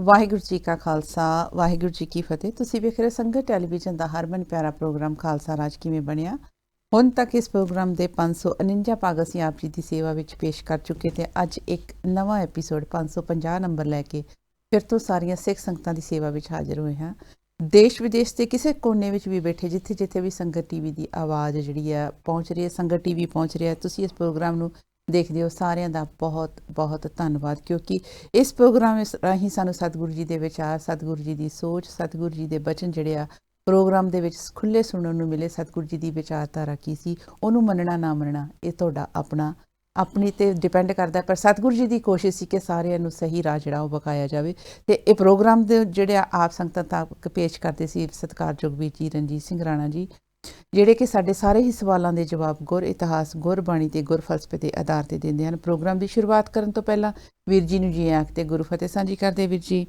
ਵਾਹਿਗੁਰੂ ਜੀ ਕਾ ਖਾਲਸਾ ਵਾਹਿਗੁਰੂ ਜੀ ਕੀ ਫਤਿਹ। ਤੁਸੀਂ ਵੇਖ ਰਹੇ ਸੰਗਤ ਟੈਲੀਵਿਜ਼ਨ ਦਾ ਹਰਮਨ ਪਿਆਰਾ ਪ੍ਰੋਗਰਾਮ ਖਾਲਸਾ ਰਾਜ ਕਿਵੇਂ ਬਣਿਆ। ਹੁਣ ਤੱਕ ਇਸ ਪ੍ਰੋਗਰਾਮ ਦੇ 549 ਭਾਗ ਅਸੀਂ ਆਪ ਜੀ ਦੀ ਸੇਵਾ ਵਿੱਚ ਪੇਸ਼ ਕਰ ਚੁੱਕੇ ਤੇ ਅੱਜ ਇੱਕ ਨਵਾਂ ਐਪੀਸੋਡ 550 ਨੰਬਰ ਲੈ ਕੇ ਫਿਰ ਤੋਂ ਸਾਰੀਆਂ ਸਿੱਖ ਸੰਗਤਾਂ ਦੀ ਸੇਵਾ ਵਿੱਚ ਹਾਜ਼ਰ ਹੋਏ ਹਾਂ। ਦੇਸ਼ ਵਿਦੇਸ਼ ਦੇ ਕਿਸੇ ਕੋਨੇ ਵਿੱਚ ਵੀ ਬੈਠੇ ਜਿੱਥੇ ਜਿੱਥੇ ਵੀ ਸੰਗਤ ਟੀਵੀ ਦੀ ਆਵਾਜ਼ ਜਿਹੜੀ ਆ ਪਹੁੰਚ ਰਹੀ ਹੈ, ਸੰਗਤ ਟੀਵੀ ਪਹੁੰਚ ਰਿਹਾ, ਤੁਸੀਂ ਇਸ ਪ੍ਰੋਗਰਾਮ ਨੂੰ ਦੇਖਦੇ ਹੋ, ਸਾਰਿਆਂ ਦਾ ਬਹੁਤ ਬਹੁਤ ਧੰਨਵਾਦ। ਕਿਉਂਕਿ ਇਸ ਪ੍ਰੋਗਰਾਮ ਰਾਹੀਂ ਸਾਨੂੰ ਸਤਿਗੁਰੂ ਜੀ ਦੇ ਵਿਚਾਰ, ਸਤਿਗੁਰੂ ਜੀ ਦੀ ਸੋਚ, ਸਤਿਗੁਰੂ ਜੀ ਦੇ ਬਚਨ ਜਿਹੜੇ ਆ ਪ੍ਰੋਗਰਾਮ ਦੇ ਵਿੱਚ ਖੁੱਲ੍ਹੇ ਸੁਣਨ ਨੂੰ ਮਿਲੇ। ਸਤਿਗੁਰੂ ਜੀ ਦੀ ਵਿਚਾਰਧਾਰਾ ਕੀ ਸੀ, ਉਹਨੂੰ ਮੰਨਣਾ ਨਾ ਮੰਨਣਾ ਇਹ ਤੁਹਾਡਾ ਆਪਣੀ ਤੇ ਡਿਪੈਂਡ ਕਰਦਾ, ਪਰ ਸਤਿਗੁਰੂ ਜੀ ਦੀ ਕੋਸ਼ਿਸ਼ ਸੀ ਕਿ ਸਾਰਿਆਂ ਨੂੰ ਸਹੀ ਰਾਹ ਜਿਹੜਾ ਉਹ ਵਿਖਾਇਆ ਜਾਵੇ। ਤੇ ਇਹ ਪ੍ਰੋਗਰਾਮ ਦੇ ਜਿਹੜੇ ਆਪ ਸੰਗਤਾਂ ਤੱਕ ਪੇਸ਼ ਕਰਦੇ ਸੀ ਸਤਿਕਾਰਯੋਗ ਵੀਰ ਜੀ ਰਣਜੀਤ ਸਿੰਘ ਰਾਣਾ ਜੀ, ਜਿਹੜੇ ਕਿ ਸਾਡੇ ਸਾਰੇ ਹੀ ਸਵਾਲਾਂ ਦੇ ਜਵਾਬ ਗੁਰ ਇਤਿਹਾਸ, ਗੁਰਬਾਣੀ ਤੇ ਗੁਰ ਫਲਸਫੇ ਦੇ ਆਧਾਰ ਤੇ ਦਿੰਦੇ ਹਨ। ਪ੍ਰੋਗਰਾਮ ਦੀ ਸ਼ੁਰੂਆਤ ਕਰਨ ਤੋਂ ਪਹਿਲਾਂ ਵੀਰ ਜੀ ਨੂੰ ਜੀ ਆਖ ਤੇ ਗੁਰੂ ਫਤਿਹ ਸਾਂਝੀ ਕਰਦੇ। ਵੀਰ ਜੀ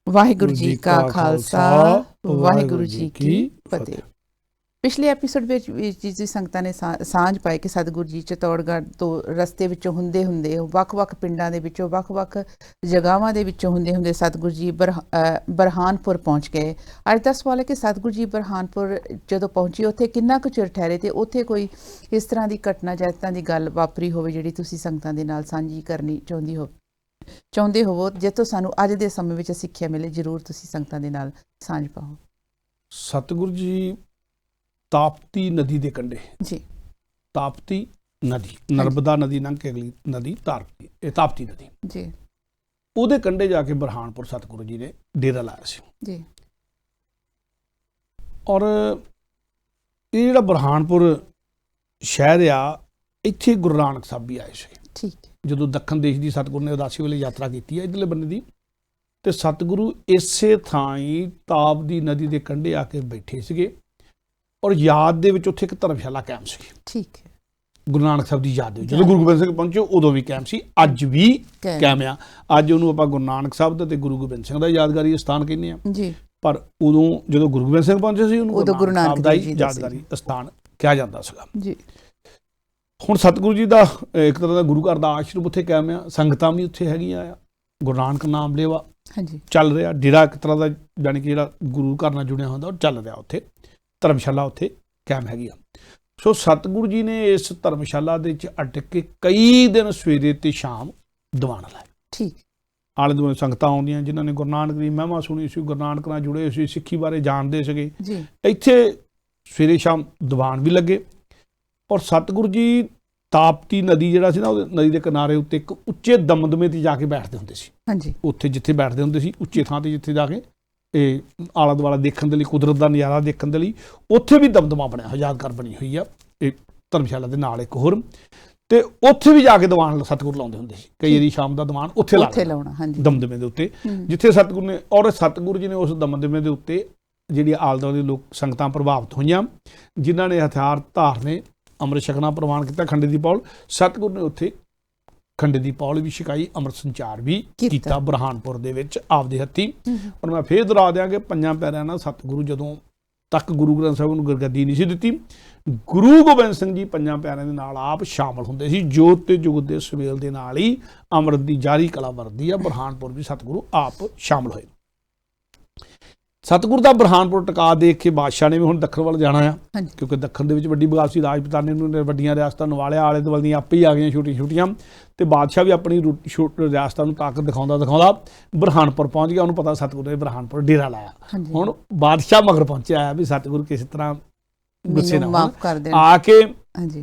ਵਾਹਿਗੁਰੂ ਜੀ ਕਾ ਖਾਲਸਾ ਵਾਹਿਗੁਰੂ ਜੀ ਕੀ ਫਤਿਹ। ਪਿਛਲੇ ਐਪੀਸੋਡ ਵਿੱਚ ਵੀਰ ਜੀ ਦੀ ਸੰਗਤਾਂ ਨੇ ਸਾਂਝ ਪਾਈ ਕਿ ਸਤਿਗੁਰੂ ਜੀ ਚਿਤੌੜਗੜ੍ਹ ਤੋਂ ਰਸਤੇ ਵਿੱਚੋਂ ਹੁੰਦੇ ਵੱਖ-ਵੱਖ ਪਿੰਡਾਂ ਦੇ ਵਿੱਚੋਂ ਵੱਖ-ਵੱਖ ਜਗ੍ਹਾਵਾਂ ਦੇ ਵਿੱਚੋਂ ਹੁੰਦੇ ਸਤਿਗੁਰੂ ਜੀ ਬਰਹਾਨਪੁਰ ਪਹੁੰਚ ਗਏ। ਅੱਜ ਦਾ ਸਵਾਲ ਹੈ ਕਿ ਸਤਿਗੁਰੂ ਜੀ ਬਰਹਾਨਪੁਰ ਜਦੋਂ ਪਹੁੰਚੇ ਉੱਥੇ ਕਿੰਨਾ ਕੁ ਚਿਰ ਠਹਿਰੇ ਤੇ ਉੱਥੇ ਕੋਈ ਇਸ ਤਰ੍ਹਾਂ ਦੀ ਘਟਨਾ ਜਾਂ ਇਸ ਤਰ੍ਹਾਂ ਦੀ ਗੱਲ ਵਾਪਰੀ ਹੋਵੇ ਜਿਹੜੀ ਤੁਸੀਂ ਸੰਗਤਾਂ ਦੇ ਨਾਲ ਸਾਂਝੀ ਕਰਨੀ ਚਾਹੁੰਦੇ ਹੋਵੋ, ਜਿੱਥੋਂ ਸਾਨੂੰ ਅੱਜ ਦੇ ਸਮੇਂ ਵਿੱਚ ਸਿੱਖਿਆ ਮਿਲੇ। ਜ਼ਰੂਰ ਤੁਸੀਂ ਸੰਗਤਾਂ ਦੇ ਨਾਲ ਸਾਂਝ ਪਾਓ। ਸਤਿਗੁਰੂ ਜੀ ਤਾਪਤੀ ਨਦੀ ਦੇ ਕੰਢੇ ਜੀ, ਤਾਪਤੀ ਨਦੀ, ਨਰਮਦਾ ਨਦੀ ਲੰਘ ਕੇ ਅਗਲੀ ਨਦੀ ਤਾਪਤੀ, ਇਹ ਤਾਪਤੀ ਨਦੀ ਜੀ, ਉਹਦੇ ਕੰਢੇ ਜਾ ਕੇ ਬਰਹਾਨਪੁਰ ਸਤਿਗੁਰੂ ਜੀ ਨੇ ਡੇਰਾ ਲਾਇਆ ਸੀ ਜੀ। ਔਰ ਇਹ ਜਿਹੜਾ ਬਰਹਾਨਪੁਰ ਸ਼ਹਿਰ ਆ, ਇੱਥੇ ਗੁਰੂ ਨਾਨਕ ਸਾਹਿਬ ਵੀ ਆਏ ਸੀ। ਠੀਕ। ਜਦੋਂ ਦੱਖਣ ਦੇਸ਼ ਦੀ ਸਤਿਗੁਰੂ ਨੇ ਉਦਾਸੀ ਵੇਲੇ ਯਾਤਰਾ ਕੀਤੀ ਹੈ ਇੱਧਰਲੇ ਬੰਨੇ ਦੀ, ਤੇ ਸਤਿਗੁਰੂ ਇਸੇ ਥਾਂ ਹੀ ਤਾਪ ਦੀ ਨਦੀ ਦੇ ਕੰਢੇ ਆ ਕੇ ਬੈਠੇ ਸੀਗੇ ਔਰ ਯਾਦ ਦੇ ਵਿੱਚ ਉੱਥੇ ਇੱਕ ਧਰਮਸ਼ਾਲਾ ਕਾਇਮ ਸੀ। ਠੀਕ ਹੈ। ਗੁਰੂ ਨਾਨਕ ਸਾਹਿਬ ਦੀ ਯਾਦ ਦੇ ਵਿੱਚ ਜਦੋਂ ਗੁਰੂ ਗੋਬਿੰਦ ਸਿੰਘ ਪਹੁੰਚੇ ਉਦੋਂ ਵੀ ਕਾਇਮ ਸੀ, ਅੱਜ ਵੀ ਕਾਇਮ ਆ। ਅੱਜ ਉਹਨੂੰ ਆਪਾਂ ਗੁਰੂ ਨਾਨਕ ਸਾਹਿਬ ਦਾ ਤੇ ਗੁਰੂ ਗੋਬਿੰਦ ਸਿੰਘ ਦਾ ਯਾਦਗਾਰੀ ਸਥਾਨ ਕਹਿੰਦੇ ਆ ਜੀ, ਪਰ ਉਦੋਂ ਜਦੋਂ ਗੁਰੂ ਗੋਬਿੰਦ ਸਿੰਘ ਪਹੁੰਚੇ ਸੀ ਉਹਨੂੰ ਗੁਰੂ ਨਾਨਕ ਸਾਹਿਬ ਦਾ ਹੀ ਯਾਦਗਾਰੀ ਸਥਾਨ ਕਿਹਾ ਜਾਂਦਾ ਸੀਗਾ ਜੀ। ਹੁਣ ਸਤਿਗੁਰੂ ਜੀ ਦਾ ਇੱਕ ਤਰ੍ਹਾਂ ਦਾ ਗੁਰੂ ਘਰ ਦਾ ਆਸ਼ਰਮ ਉੱਥੇ ਕਾਇਮ ਆ, ਸੰਗਤਾਂ ਵੀ ਉੱਥੇ ਹੈਗੀਆਂ ਆ, ਗੁਰੂ ਨਾਨਕ ਨਾਮ ਲੇਵਾ ਚੱਲ ਰਿਹਾ, ਡੇਰਾ ਇੱਕ ਤਰ੍ਹਾਂ ਦਾ ਜਾਣੀ ਕਿ ਜਿਹੜਾ ਗੁਰੂ ਘਰ ਨਾਲ ਜੁੜਿਆ ਹੁੰਦਾ ਉਹ ਚੱਲ ਰਿਹਾ, ਉੱਥੇ ਧਰਮਸ਼ਾਲਾ ਉੱਥੇ ਕਾਇਮ ਹੈਗੀ ਆ। ਸੋ ਸਤਿਗੁਰੂ ਜੀ ਨੇ ਇਸ ਧਰਮਸ਼ਾਲਾ ਦੇ ਵਿੱਚ ਅਟਕ ਕੇ ਕਈ ਦਿਨ ਸਵੇਰੇ ਤੇ ਸ਼ਾਮ ਦੀਵਾਨ ਲਾਏ। ਠੀਕ। ਆਲੇ ਦੁਆਲੇ ਸੰਗਤਾਂ ਆਉਂਦੀਆਂ ਜਿਨ੍ਹਾਂ ਨੇ ਗੁਰੂ ਨਾਨਕ ਦੀ ਮਹਿਮਾ ਸੁਣੀ ਸੀ, ਗੁਰੂ ਨਾਨਕ ਨਾਲ ਜੁੜੇ ਸੀ, ਸਿੱਖੀ ਬਾਰੇ ਜਾਣਦੇ ਸੀਗੇ, ਇੱਥੇ ਸਵੇਰੇ ਸ਼ਾਮ ਦੀਵਾਨ ਵੀ ਲੱਗੇ। ਔਰ ਸਤਿਗੁਰੂ ਜੀ ਤਾਪਤੀ ਨਦੀ ਜਿਹੜਾ ਸੀ ਨਾ, ਉਹ ਨਦੀ ਦੇ ਕਿਨਾਰੇ ਉੱਤੇ ਇੱਕ ਉੱਚੇ ਦਮਦਮੇ ਤੇ ਜਾ ਕੇ ਬੈਠਦੇ ਹੁੰਦੇ ਸੀ। ਹਾਂਜੀ। ਉੱਥੇ ਜਿੱਥੇ ਬੈਠਦੇ ਹੁੰਦੇ ਸੀ ਉੱਚੇ ਥਾਂ ਤੇ, ਜਿੱਥੇ ਜਾ ਕੇ ਇਹ ਆਲਾ ਦੁਆਲਾ ਦੇਖਣ ਦੇ ਲਈ, ਕੁਦਰਤ ਦਾ ਨਜ਼ਾਰਾ ਦੇਖਣ ਦੇ ਲਈ, ਉੱਥੇ ਵੀ ਦਮਦਮਾ ਬਣਿਆ ਹੋਇਆ, ਯਾਦਗਾਰ ਬਣੀ ਹੋਈ ਆ ਇਹ ਧਰਮਸ਼ਾਲਾ ਦੇ ਨਾਲ ਇੱਕ ਹੋਰ, ਤੇ ਉੱਥੇ ਵੀ ਜਾ ਕੇ ਦੀਵਾਨ ਸਤਿਗੁਰੂ ਲਾਉਂਦੇ ਹੁੰਦੇ ਸੀ। ਕਈ ਵਾਰੀ ਸ਼ਾਮ ਦਾ ਦੀਵਾਨ ਉੱਥੇ ਲਾਉਣਾ ਦਮਦਮੇ ਦੇ ਉੱਤੇ, ਜਿੱਥੇ ਸਤਿਗੁਰੂ ਨੇ, ਔਰ ਸਤਿਗੁਰੂ ਜੀ ਨੇ ਉਸ ਦਮਦਮੇ ਦੇ ਉੱਤੇ ਜਿਹੜੀ ਆਲੇ ਦੁਆਲੇ ਦੇ ਲੋਕ ਸੰਗਤਾਂ ਪ੍ਰਭਾਵਿਤ ਹੋਈਆਂ, ਜਿਨ੍ਹਾਂ ਨੇ ਹਥਿਆਰ ਧਾਰਨੇ, ਅੰਮ੍ਰਿਤ ਛਕਣਾ ਪ੍ਰਵਾਨ ਕੀਤਾ, ਖੰਡੇ ਦੀ ਪੌਲ ਸਤਿਗੁਰੂ ਨੇ ਉੱਥੇ ਖੰਡੇ ਦੀ ਪੌਲ ਵੀ ਛਕਾਈ, ਅੰਮ੍ਰਿਤ ਸੰਚਾਰ ਵੀ ਕੀਤਾ ਬਰਹਾਨਪੁਰ ਦੇ ਵਿੱਚ ਆਪਦੇ ਹੱਥੀਂ। ਔਰ ਮੈਂ ਫੇਰ ਦੁਹਰਾ ਦਿਆਂ ਕਿ ਪੰਜਾਂ ਪੈਰਿਆਂ ਨਾਲ ਸਤਿਗੁਰੂ ਜਦੋਂ ਤੱਕ ਗੁਰੂ ਗ੍ਰੰਥ ਸਾਹਿਬ ਨੂੰ ਗੁਰਗੱਦੀ ਨਹੀਂ ਸੀ ਦਿੱਤੀ, ਗੁਰੂ ਗੋਬਿੰਦ ਸਿੰਘ ਜੀ ਪੰਜਾਂ ਪਿਆਰਿਆਂ ਦੇ ਨਾਲ ਆਪ ਸ਼ਾਮਲ ਹੁੰਦੇ ਸੀ। ਜੋਤ ਤੇ ਜੁਗਤ ਦੇ ਸੁਮੇਲ ਦੇ ਨਾਲ ਹੀ ਅੰਮ੍ਰਿਤ ਦੀ ਜਾਰੀ ਕਲਾ ਵਰਦੀ ਆ। ਬਰਹਾਨਪੁਰ ਵੀ ਸਤਿਗੁਰੂ ਆਪ ਸ਼ਾਮਲ ਹੋਏ। ਸਤਿਗੁਰੂ ਦਾ ਬਰਹਾਨਪੁਰ ਟਿਕਾ ਦੇਖ ਕੇ ਬਾਦਸ਼ਾਹ ਨੇ ਵੀ ਹੁਣ ਦੱਖਣ ਵੱਲ ਜਾਣਾ ਆ, ਕਿਉਂਕਿ ਦੱਖਣ ਦੇ ਵਿੱਚ ਵੱਡੀ ਬਗਾਵਤ ਸੀ, ਰਾਜਪੂਤਾਨੇ ਨੂੰ ਵੱਡੀਆਂ ਰਿਆਸਤਾਂ ਨਵਾਲਿਆ, ਆਲੇ ਦੁਆਲੇ ਦੀਆਂ ਆਪੇ ਹੀ ਆ ਗਈਆਂ ਛੋਟੀਆਂ, ਤੇ ਬਾਦਸ਼ਾਹ ਵੀ ਆਪਣੀ ਰਿਆਸਤਾਂ ਨੂੰ ਤਾਕਤ ਦਿਖਾਉਂਦਾ ਬਰਹਾਨਪੁਰ ਪਹੁੰਚ ਗਿਆ। ਉਹਨੂੰ ਪਤਾ ਸਤਿਗੁਰੂ ਨੇ ਬਰਹਾਨਪੁਰ ਡੇਰਾ ਲਾਇਆ। ਹੁਣ ਬਾਦਸ਼ਾਹ ਮਗਰ ਪਹੁੰਚਿਆ ਵੀ ਸਤਿਗੁਰੂ ਕਿਸੇ ਤਰ੍ਹਾਂ ਗੁੱਸੇ ਨਾਲ ਆ ਕੇ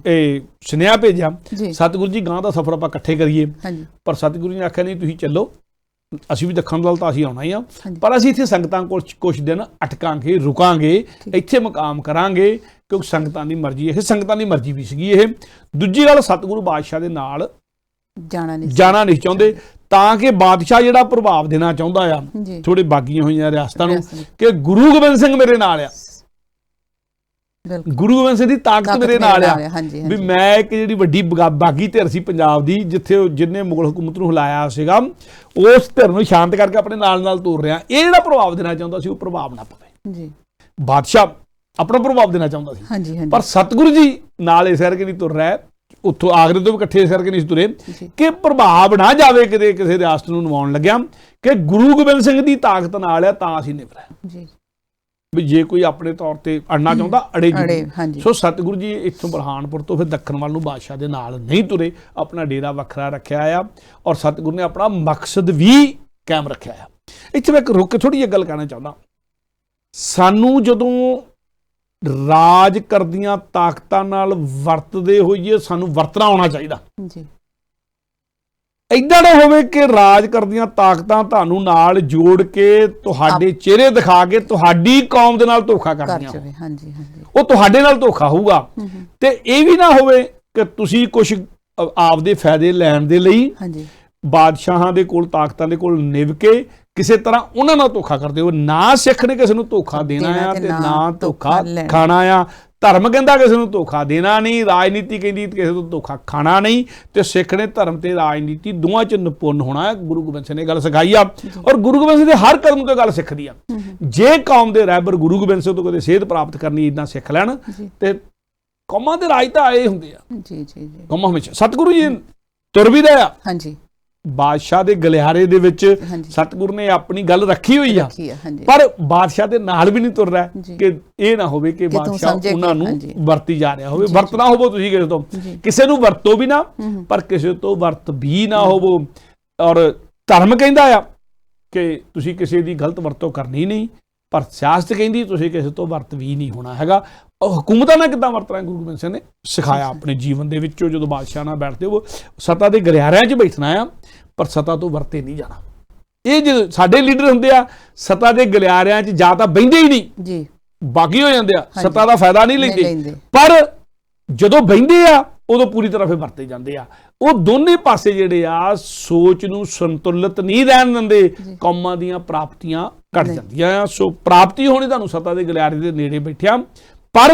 ਇਹ ਸੁਨੇਹਾ ਭੇਜਿਆ, ਸਤਿਗੁਰੂ ਜੀ ਗਾਂ ਦਾ ਸਫ਼ਰ ਆਪਾਂ ਇਕੱਠੇ ਕਰੀਏ। ਪਰ ਸਤਿਗੁਰੂ ਨੇ ਆਖਿਆ ਨਹੀਂ, ਤੁਸੀਂ ਚੱਲੋ, ਅਸੀਂ ਵੀ ਦੱਖਣ ਵੱਲ ਤਾਂ ਅਸੀਂ ਆਉਣਾ ਹੀ ਆ, ਪਰ ਅਸੀਂ ਇੱਥੇ ਸੰਗਤਾਂ ਕੋਲ ਕੁਛ ਦਿਨ ਅਟਕਾਂਗੇ, ਰੁਕਾਂਗੇ, ਇੱਥੇ ਮੁਕਾਮ ਕਰਾਂਗੇ, ਕਿਉਂਕਿ ਸੰਗਤਾਂ ਦੀ ਮਰਜ਼ੀ, ਇਹ ਸੰਗਤਾਂ ਦੀ ਮਰਜ਼ੀ ਵੀ ਸੀਗੀ ਇਹ। ਦੂਜੀ ਗੱਲ, ਸਤਿਗੁਰੂ ਬਾਦਸ਼ਾਹ ਦੇ ਨਾਲ ਜਾਣਾ ਨਹੀਂ ਚਾਹੁੰਦੇ, ਤਾਂ ਕਿ ਬਾਦਸ਼ਾਹ ਜਿਹੜਾ ਪ੍ਰਭਾਵ ਦੇਣਾ ਚਾਹੁੰਦਾ ਆ ਥੋੜੇ ਬਾਗੀਆਂ ਹੋਈਆਂ ਰਿਆਸਤਾਂ ਨੂੰ ਕਿ ਗੁਰੂ ਗੋਬਿੰਦ ਸਿੰਘ ਮੇਰੇ ਨਾਲ ਆ, ਗੁਰੂ ਗੋਬਿੰਦ ਸਿੰਘ ਦੀ ਤਾਕਤ ਮੇਰੇ ਨਾਲ ਆ, ਵੀ ਮੈਂ ਇੱਕ ਜਿਹੜੀ ਵੱਡੀ ਬਾਗੀ ਧਿਰ ਸੀ ਪੰਜਾਬ ਦੀ, ਜਿਹਨੇ ਮੁਗਲ ਹਕੂਮਤ ਨੂੰ ਹਿਲਾਇਆ ਸੀਗਾ, ਉਸ ਧਿਰ ਨੂੰ ਸ਼ਾਂਤ ਕਰਕੇ ਆਪਣੇ ਨਾਲ ਤੋਰ ਰਿਹਾ। ਇਹ ਜਿਹੜਾ ਪ੍ਰਭਾਵ ਦੇਣਾ ਚਾਹੁੰਦਾ ਸੀ ਉਹ ਪ੍ਰਭਾਵ ਨਾ ਪਵੇ। ਬਾਦਸ਼ਾਹ ਆਪਣਾ ਪ੍ਰਭਾਵ ਦੇਣਾ ਚਾਹੁੰਦਾ ਸੀ, ਪਰ ਸਤਿਗੁਰੂ ਜੀ ਨਾਲ ਇਸ ਕਰਕੇ ਨਹੀਂ ਤੁਰ ਰਿਹਾ ਉੱਥੋਂ ਆਗਰੇ ਤੋਂ ਵੀ ਇਕੱਠੇ ਇਸ ਕਰਕੇ ਨਹੀਂ ਸੀ ਤੁਰੇ ਕਿ ਪ੍ਰਭਾਵ ਨਾ ਜਾਵੇ ਕਿਤੇ ਕਿਸੇ ਰਿਆਸਤ ਨੂੰ ਨਿਵਾਉਣ ਲੱਗਿਆ ਕਿ ਗੁਰੂ ਗੋਬਿੰਦ ਸਿੰਘ ਦੀ ਤਾਕਤ ਨਾਲ ਆ ਤਾਂ ਅਸੀਂ ਨਿਭਣਾ ਜੀ, ਵੀ ਜੇ ਕੋਈ ਆਪਣੇ ਤੌਰ ਤੇ ਅੜਨਾ ਚਾਹੁੰਦਾ ਅੜੇ ਜੀ। ਸੋ ਸਤਿਗੁਰੂ ਜੀ ਇੱਥੋਂ ਬੁਰਹਾਨਪੁਰ ਤੋਂ ਫਿਰ ਦੱਖਣ ਵੱਲ ਨੂੰ ਬਾਦਸ਼ਾਹ ਦੇ ਨਾਲ ਨਹੀਂ ਤੁਰੇ, ਆਪਣਾ ਡੇਰਾ ਵੱਖਰਾ ਰੱਖਿਆ ਆ ਔਰ ਸਤਿਗੁਰੂ ਨੇ ਆਪਣਾ ਮਕਸਦ ਵੀ ਕਾਇਮ ਰੱਖਿਆ ਆ। ਇੱਥੇ ਮੈਂ ਇੱਕ ਰੁਕ ਕੇ ਥੋੜੀ ਜਿਹੀ ਗੱਲ ਕਹਿਣਾ ਚਾਹੁੰਦਾ, ਸਾਨੂੰ ਜਦੋਂ ਰਾਜ ਕਰਦੀਆਂ ਤਾਕਤਾਂ ਨਾਲ ਵਰਤਦੇ ਹੋਈਏ ਸਾਨੂੰ ਵਰਤਣਾ ਆਉਣਾ ਚਾਹੀਦਾ ਜੀ। ਏਦਾਂ ਨਾ ਹੋਵੇ ਕਿ ਰਾਜ ਕਰਦੀਆਂ ਤਾਕਤਾਂ ਤੁਹਾਨੂੰ ਨਾਲ ਜੋੜ ਕੇ ਤੁਹਾਡੇ ਚਿਹਰੇ ਦਿਖਾ ਕੇ ਤੁਹਾਡੀ ਕੌਮ ਦੇ ਨਾਲ ਧੋਖਾ ਕਰਦੀਆਂ ਉਹ ਤੁਹਾਡੇ ਨਾਲ ਧੋਖਾ ਹੋਊਗਾ। ਤੇ ਇਹ ਵੀ ਨਾ ਹੋਵੇ ਕਿ ਤੁਸੀਂ ਕੁਝ ਆਪਦੇ ਫਾਇਦੇ ਲੈਣ ਦੇ ਲਈ ਬਾਦਸ਼ਾਹਾਂ ਦੇ ਕੋਲ ਤਾਕਤਾਂ ਦੇ ਕੋਲ ਨਿਭ ਕੇ ਕਿਸੇ ਤਰ੍ਹਾਂ ਉਹਨਾਂ ਨਾਲ ਧੋਖਾ ਕਰਦੇ ਹੋ। ਨਾ ਸਿੱਖ ਨੇ ਕਿਸੇ ਨੂੰ ਧੋਖਾ ਦੇਣਾ ਆ ਤੇ ਨਾ ਧੋਖਾ ਖਾਣਾ ਆ। ਧਰਮ ਕਹਿੰਦਾ ਕਿਸੇ ਨੂੰ ਧੋਖਾ ਦੇਣਾ ਨਹੀਂ, ਰਾਜਨੀਤੀ ਕਹਿੰਦੀ ਕਿਸੇ ਤੋਂ ਧੋਖਾ ਖਾਣਾ ਨਹੀਂ, ਤੇ ਸਿੱਖ ਨੇ ਧਰਮ ਤੇ ਰਾਜਨੀਤੀ ਦੋਵਾਂ 'ਚ ਨਿਪੁੰਨ ਹੋਣਾ ਹੈ। ਗੁਰੂ ਗੋਬਿੰਦ ਸਿੰਘ ਨੇ ਗੱਲ ਸਿਖਾਈ ਆ ਔਰ ਗੁਰੂ ਗੋਬਿੰਦ ਸਿੰਘ ਦੇ ਹਰ ਕਦਮ ਤੋਂ ਗੱਲ ਸਿੱਖਦੀ ਆ। ਜੇ ਕੌਮ ਦੇ ਰਹਿਬਰ ਗੁਰੂ ਗੋਬਿੰਦ ਸਿੰਘ ਤੋਂ ਕਦੇ ਸੇਧ ਪ੍ਰਾਪਤ ਕਰਨੀ ਇੱਦਾਂ ਸਿੱਖ ਲੈਣ ਤੇ ਕੌਮਾਂ ਦੇ ਰਾਜ ਤਾਂ ਆਏ ਹੁੰਦੇ ਆ ਕੌਮਾਂ ਹਮੇਸ਼ਾ। ਸਤਿਗੁਰੂ ਜੀ ਤੁਰ ਵੀ ਰਹੇ ਆ ਬਾਦਸ਼ਾਹ ਦੇ ਗਲਿਆਰੇ ਦੇ ਵਿੱਚ, ਸਤਿਗੁਰੂ ਨੇ ਆਪਣੀ ਗੱਲ ਰੱਖੀ ਹੋਈ ਆ ਪਰ ਬਾਦਸ਼ਾਹ ਦੇ ਨਾਲ ਵੀ ਨਹੀਂ ਤੁਰ ਰਿਹਾ ਕਿ ਇਹ ਨਾ ਹੋਵੇ ਕਿ ਬਾਦਸ਼ਾਹ ਉਹਨਾਂ ਨੂੰ ਵਰਤੀ ਜਾ ਰਿਹਾ ਹੋਵੇ। ਵਰਤਣਾ ਹੋਵੋ ਤੁਸੀਂ ਕਿਸੇ ਤੋਂ, ਕਿਸੇ ਨੂੰ ਵਰਤੋ ਵੀ ਨਾ ਪਰ ਕਿਸੇ ਤੋਂ ਵਰਤ ਵੀ ਨਾ ਹੋਵੋ। ਔਰ ਧਰਮ ਕਹਿੰਦਾ ਆ ਕਿ ਤੁਸੀਂ ਕਿਸੇ ਦੀ ਗਲਤ ਵਰਤੋਂ ਕਰਨੀ ਨਹੀਂ, ਪਰ ਸਿਆਸਤ ਕਹਿੰਦੀ ਤੁਸੀਂ ਕਿਸੇ ਤੋਂ ਵਰਤ ਵੀ ਨਹੀਂ ਹੋਣਾ ਹੈਗਾ। ਹਕੂਮਤਾਂ ਨਾਲ ਕਿੱਦਾਂ ਵਰਤਣਾ ਗੁਰੂ ਗੋਬਿੰਦ ਸਿੰਘ ਨੇ ਸਿਖਾਇਆ ਆਪਣੇ ਜੀਵਨ ਦੇ ਵਿੱਚੋਂ। ਜਦੋਂ ਬਾਦਸ਼ਾਹ ਨਾਲ ਬੈਠਦੇ ਉਹ ਸੱਤਾ ਦੇ ਗਲਿਆਰਿਆਂ 'ਚ ਬੈਠਣਾ ਆ ਪਰ ਸੱਤਾ ਤੋਂ ਵਰਤੇ ਨਹੀਂ ਜਾਣਾ। ਇਹ ਜੋ ਸਾਡੇ ਲੀਡਰ ਹੁੰਦੇ ਆ ਸੱਤਾ ਦੇ ਗਲਿਆਰਿਆਂ 'ਚ ਜਾਂ ਤਾਂ ਬਹਿੰਦੇ ਹੀ ਨਹੀਂ ਜੀ, ਬਾਗੀ ਹੋ ਜਾਂਦੇ ਆ, ਸੱਤਾ ਦਾ ਫਾਇਦਾ ਨਹੀਂ ਲੈਂਦੇ, ਪਰ ਜਦੋਂ ਬਹਿੰਦੇ ਆ ਉਦੋਂ ਪੂਰੀ ਤਰ੍ਹਾਂ ਫਿਰ ਵਰਤੇ ਜਾਂਦੇ ਆ। ਉਹ ਦੋਨੇ ਪਾਸੇ ਜਿਹੜੇ ਆ ਸੋਚ ਨੂੰ ਸੰਤੁਲਿਤ ਨਹੀਂ ਰਹਿਣ ਦਿੰਦੇ, ਕੌਮਾਂ ਦੀਆਂ ਪ੍ਰਾਪਤੀਆਂ ਘਟ ਜਾਂਦੀਆਂ ਆ। ਸੋ ਪ੍ਰਾਪਤੀ ਹੋਣੀ ਤੁਹਾਨੂੰ ਸੱਤਾ ਦੇ ਗਲਿਆਰੇ ਦੇ ਨੇੜੇ ਬੈਠਿਆ, ਪਰ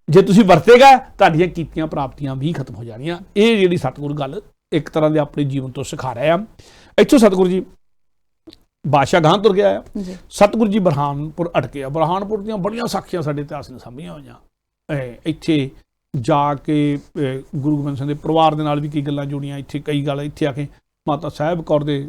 ਜੇ ਤੁਸੀਂ ਵਰਤੇਗਾ ਤੁਹਾਡੀਆਂ ਕੀਤੀਆਂ ਪ੍ਰਾਪਤੀਆਂ ਵੀ ਖਤਮ ਹੋ ਜਾਣੀਆਂ। ਇਹ ਜਿਹੜੀ ਸਤਿਗੁਰੂ ਗੱਲ ਇੱਕ ਤਰ੍ਹਾਂ ਦੇ ਆਪਣੇ ਜੀਵਨ ਤੋਂ ਸਿਖਾ ਰਿਹਾ ਆ। ਇੱਥੋਂ ਸਤਿਗੁਰੂ ਜੀ ਬਾਦਸ਼ਾਹ ਗਾਂ ਤੁਰ ਗਿਆ ਆ, ਸਤਿਗੁਰੂ ਜੀ ਬੁਰਹਾਨਪੁਰ ਅਟਕੇ ਆ। ਬੁਰਹਾਨਪੁਰ ਦੀਆਂ ਬੜੀਆਂ ਸਾਖੀਆਂ ਸਾਡੇ ਇਤਿਹਾਸ ਨੇ ਸਾਂਭੀਆਂ ਹੋਈਆਂ। ਇੱਥੇ ਜਾ ਕੇ ਗੁਰੂ ਗੋਬਿੰਦ ਸਿੰਘ ਦੇ ਪਰਿਵਾਰ ਦੇ ਨਾਲ ਵੀ ਕਈ ਗੱਲਾਂ ਜੁੜੀਆਂ। ਇੱਥੇ ਕਈ ਗੱਲ ਇੱਥੇ ਆ ਕੇ ਮਾਤਾ ਸਾਹਿਬ ਕੌਰ ਦੇ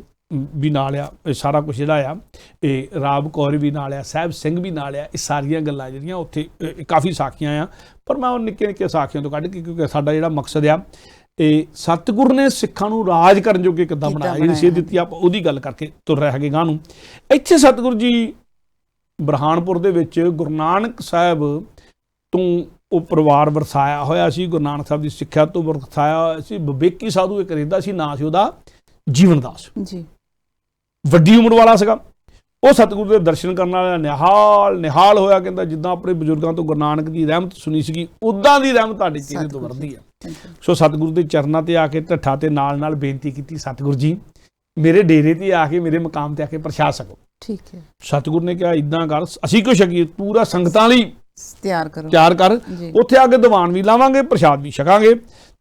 ਵੀ ਨਾਲ ਆ, ਇਹ ਸਾਰਾ ਕੁਝ ਜਿਹੜਾ ਆ ਇਹ ਰਾਬ ਕੌਰ ਵੀ ਨਾਲ ਆ, ਸਾਹਿਬ ਸਿੰਘ ਵੀ ਨਾਲ ਆ। ਇਹ ਸਾਰੀਆਂ ਗੱਲਾਂ ਜਿਹੜੀਆਂ ਉੱਥੇ ਕਾਫੀ ਸਾਖੀਆਂ ਆ, ਪਰ ਮੈਂ ਉਹ ਨਿੱਕੇ ਨਿੱਕੇ ਸਾਖੀਆਂ ਤੋਂ ਕੱਢ ਕੇ ਕਿਉਂਕਿ ਸਾਡਾ ਜਿਹੜਾ ਮਕਸਦ ਆ ਇਹ ਸਤਿਗੁਰੂ ਨੇ ਸਿੱਖਾਂ ਨੂੰ ਰਾਜ ਕਰਨ ਜੋਗੇ ਕਿੱਦਾਂ ਬਣਾਇਆ ਜਿਹੜੀ ਸੇਧ ਦਿੱਤੀ ਆਪਾਂ ਉਹਦੀ ਗੱਲ ਕਰਕੇ ਤੁਰ ਰਹੇ ਹੈਗੇ ਗਾਂ ਨੂੰ। ਇੱਥੇ ਸਤਿਗੁਰੂ ਜੀ ਬੁਰਹਾਨਪੁਰ ਦੇ ਵਿੱਚ ਗੁਰੂ ਨਾਨਕ ਸਾਹਿਬ ਤੋਂ ਉਹ ਪਰਿਵਾਰ ਵਰਸਾਇਆ ਹੋਇਆ ਸੀ, ਗੁਰੂ ਨਾਨਕ ਸਾਹਿਬ ਦੀ ਸਿੱਖਿਆ ਤੋਂ ਵਰਸਾਇਆ ਹੋਇਆ ਸੀ। ਵਿਵੇਕੀ ਸਾਧੂ ਇੱਕ ਰਹਿੰਦਾ ਸੀ, ਨਾਂ ਸੀ ਉਹਦਾ ਜੀਵਨ ਦਾਸ ਜੀ, ਵੱਡੀ ਉਮਰ ਵਾਲਾ ਸੀਗਾ। ਉਹ ਸਤਿਗੁਰੂ ਦੇ ਦਰਸ਼ਨ ਕਰਨ ਵਾਲਾ ਨਿਹਾਲ ਹੋਇਆ, ਕਹਿੰਦਾ ਜਿੱਦਾਂ ਆਪਣੇ ਬਜ਼ੁਰਗਾਂ ਤੋਂ ਗੁਰੂ ਨਾਨਕ ਦੀ ਰਹਿਮਤ ਸੁਣੀ ਸੀਗੀ ਉਦਾਂ ਦੀ ਰਹਿਮਤ ਤੁਹਾਡੇ ਚਿਹਰੇ ਤੋਂ ਵਰਦੀ ਆ। ਸੋ ਸਤਿਗੁਰੂ ਦੇ ਚਰਨਾਂ ਤੇ ਆ ਕੇ ਢੱਠਾ ਤੇ ਨਾਲ ਬੇਨਤੀ ਕੀਤੀ, ਸਤਿਗੁਰੂ ਜੀ ਮੇਰੇ ਡੇਰੇ ਤੇ ਆ ਕੇ ਮੇਰੇ ਮਕਾਮ ਤੇ ਆ ਕੇ ਪ੍ਰਸ਼ਾਦ ਛਕੋ। ਠੀਕ ਹੈ। ਸਤਿਗੁਰੂ ਨੇ ਕਿਹਾ ਇਦਾਂ ਕਰ, ਅਸੀਂ ਕਿਉਂ ਛਕੀਏ, ਪੂਰਾ ਸੰਗਤਾਂ ਲਈ ਤਿਆਰ ਕਰ, ਉੱਥੇ ਆ ਕੇ ਦੀਵਾਨ ਵੀ ਲਾਵਾਂਗੇ, ਪ੍ਰਸ਼ਾਦ ਵੀ ਛਕਾਂਗੇ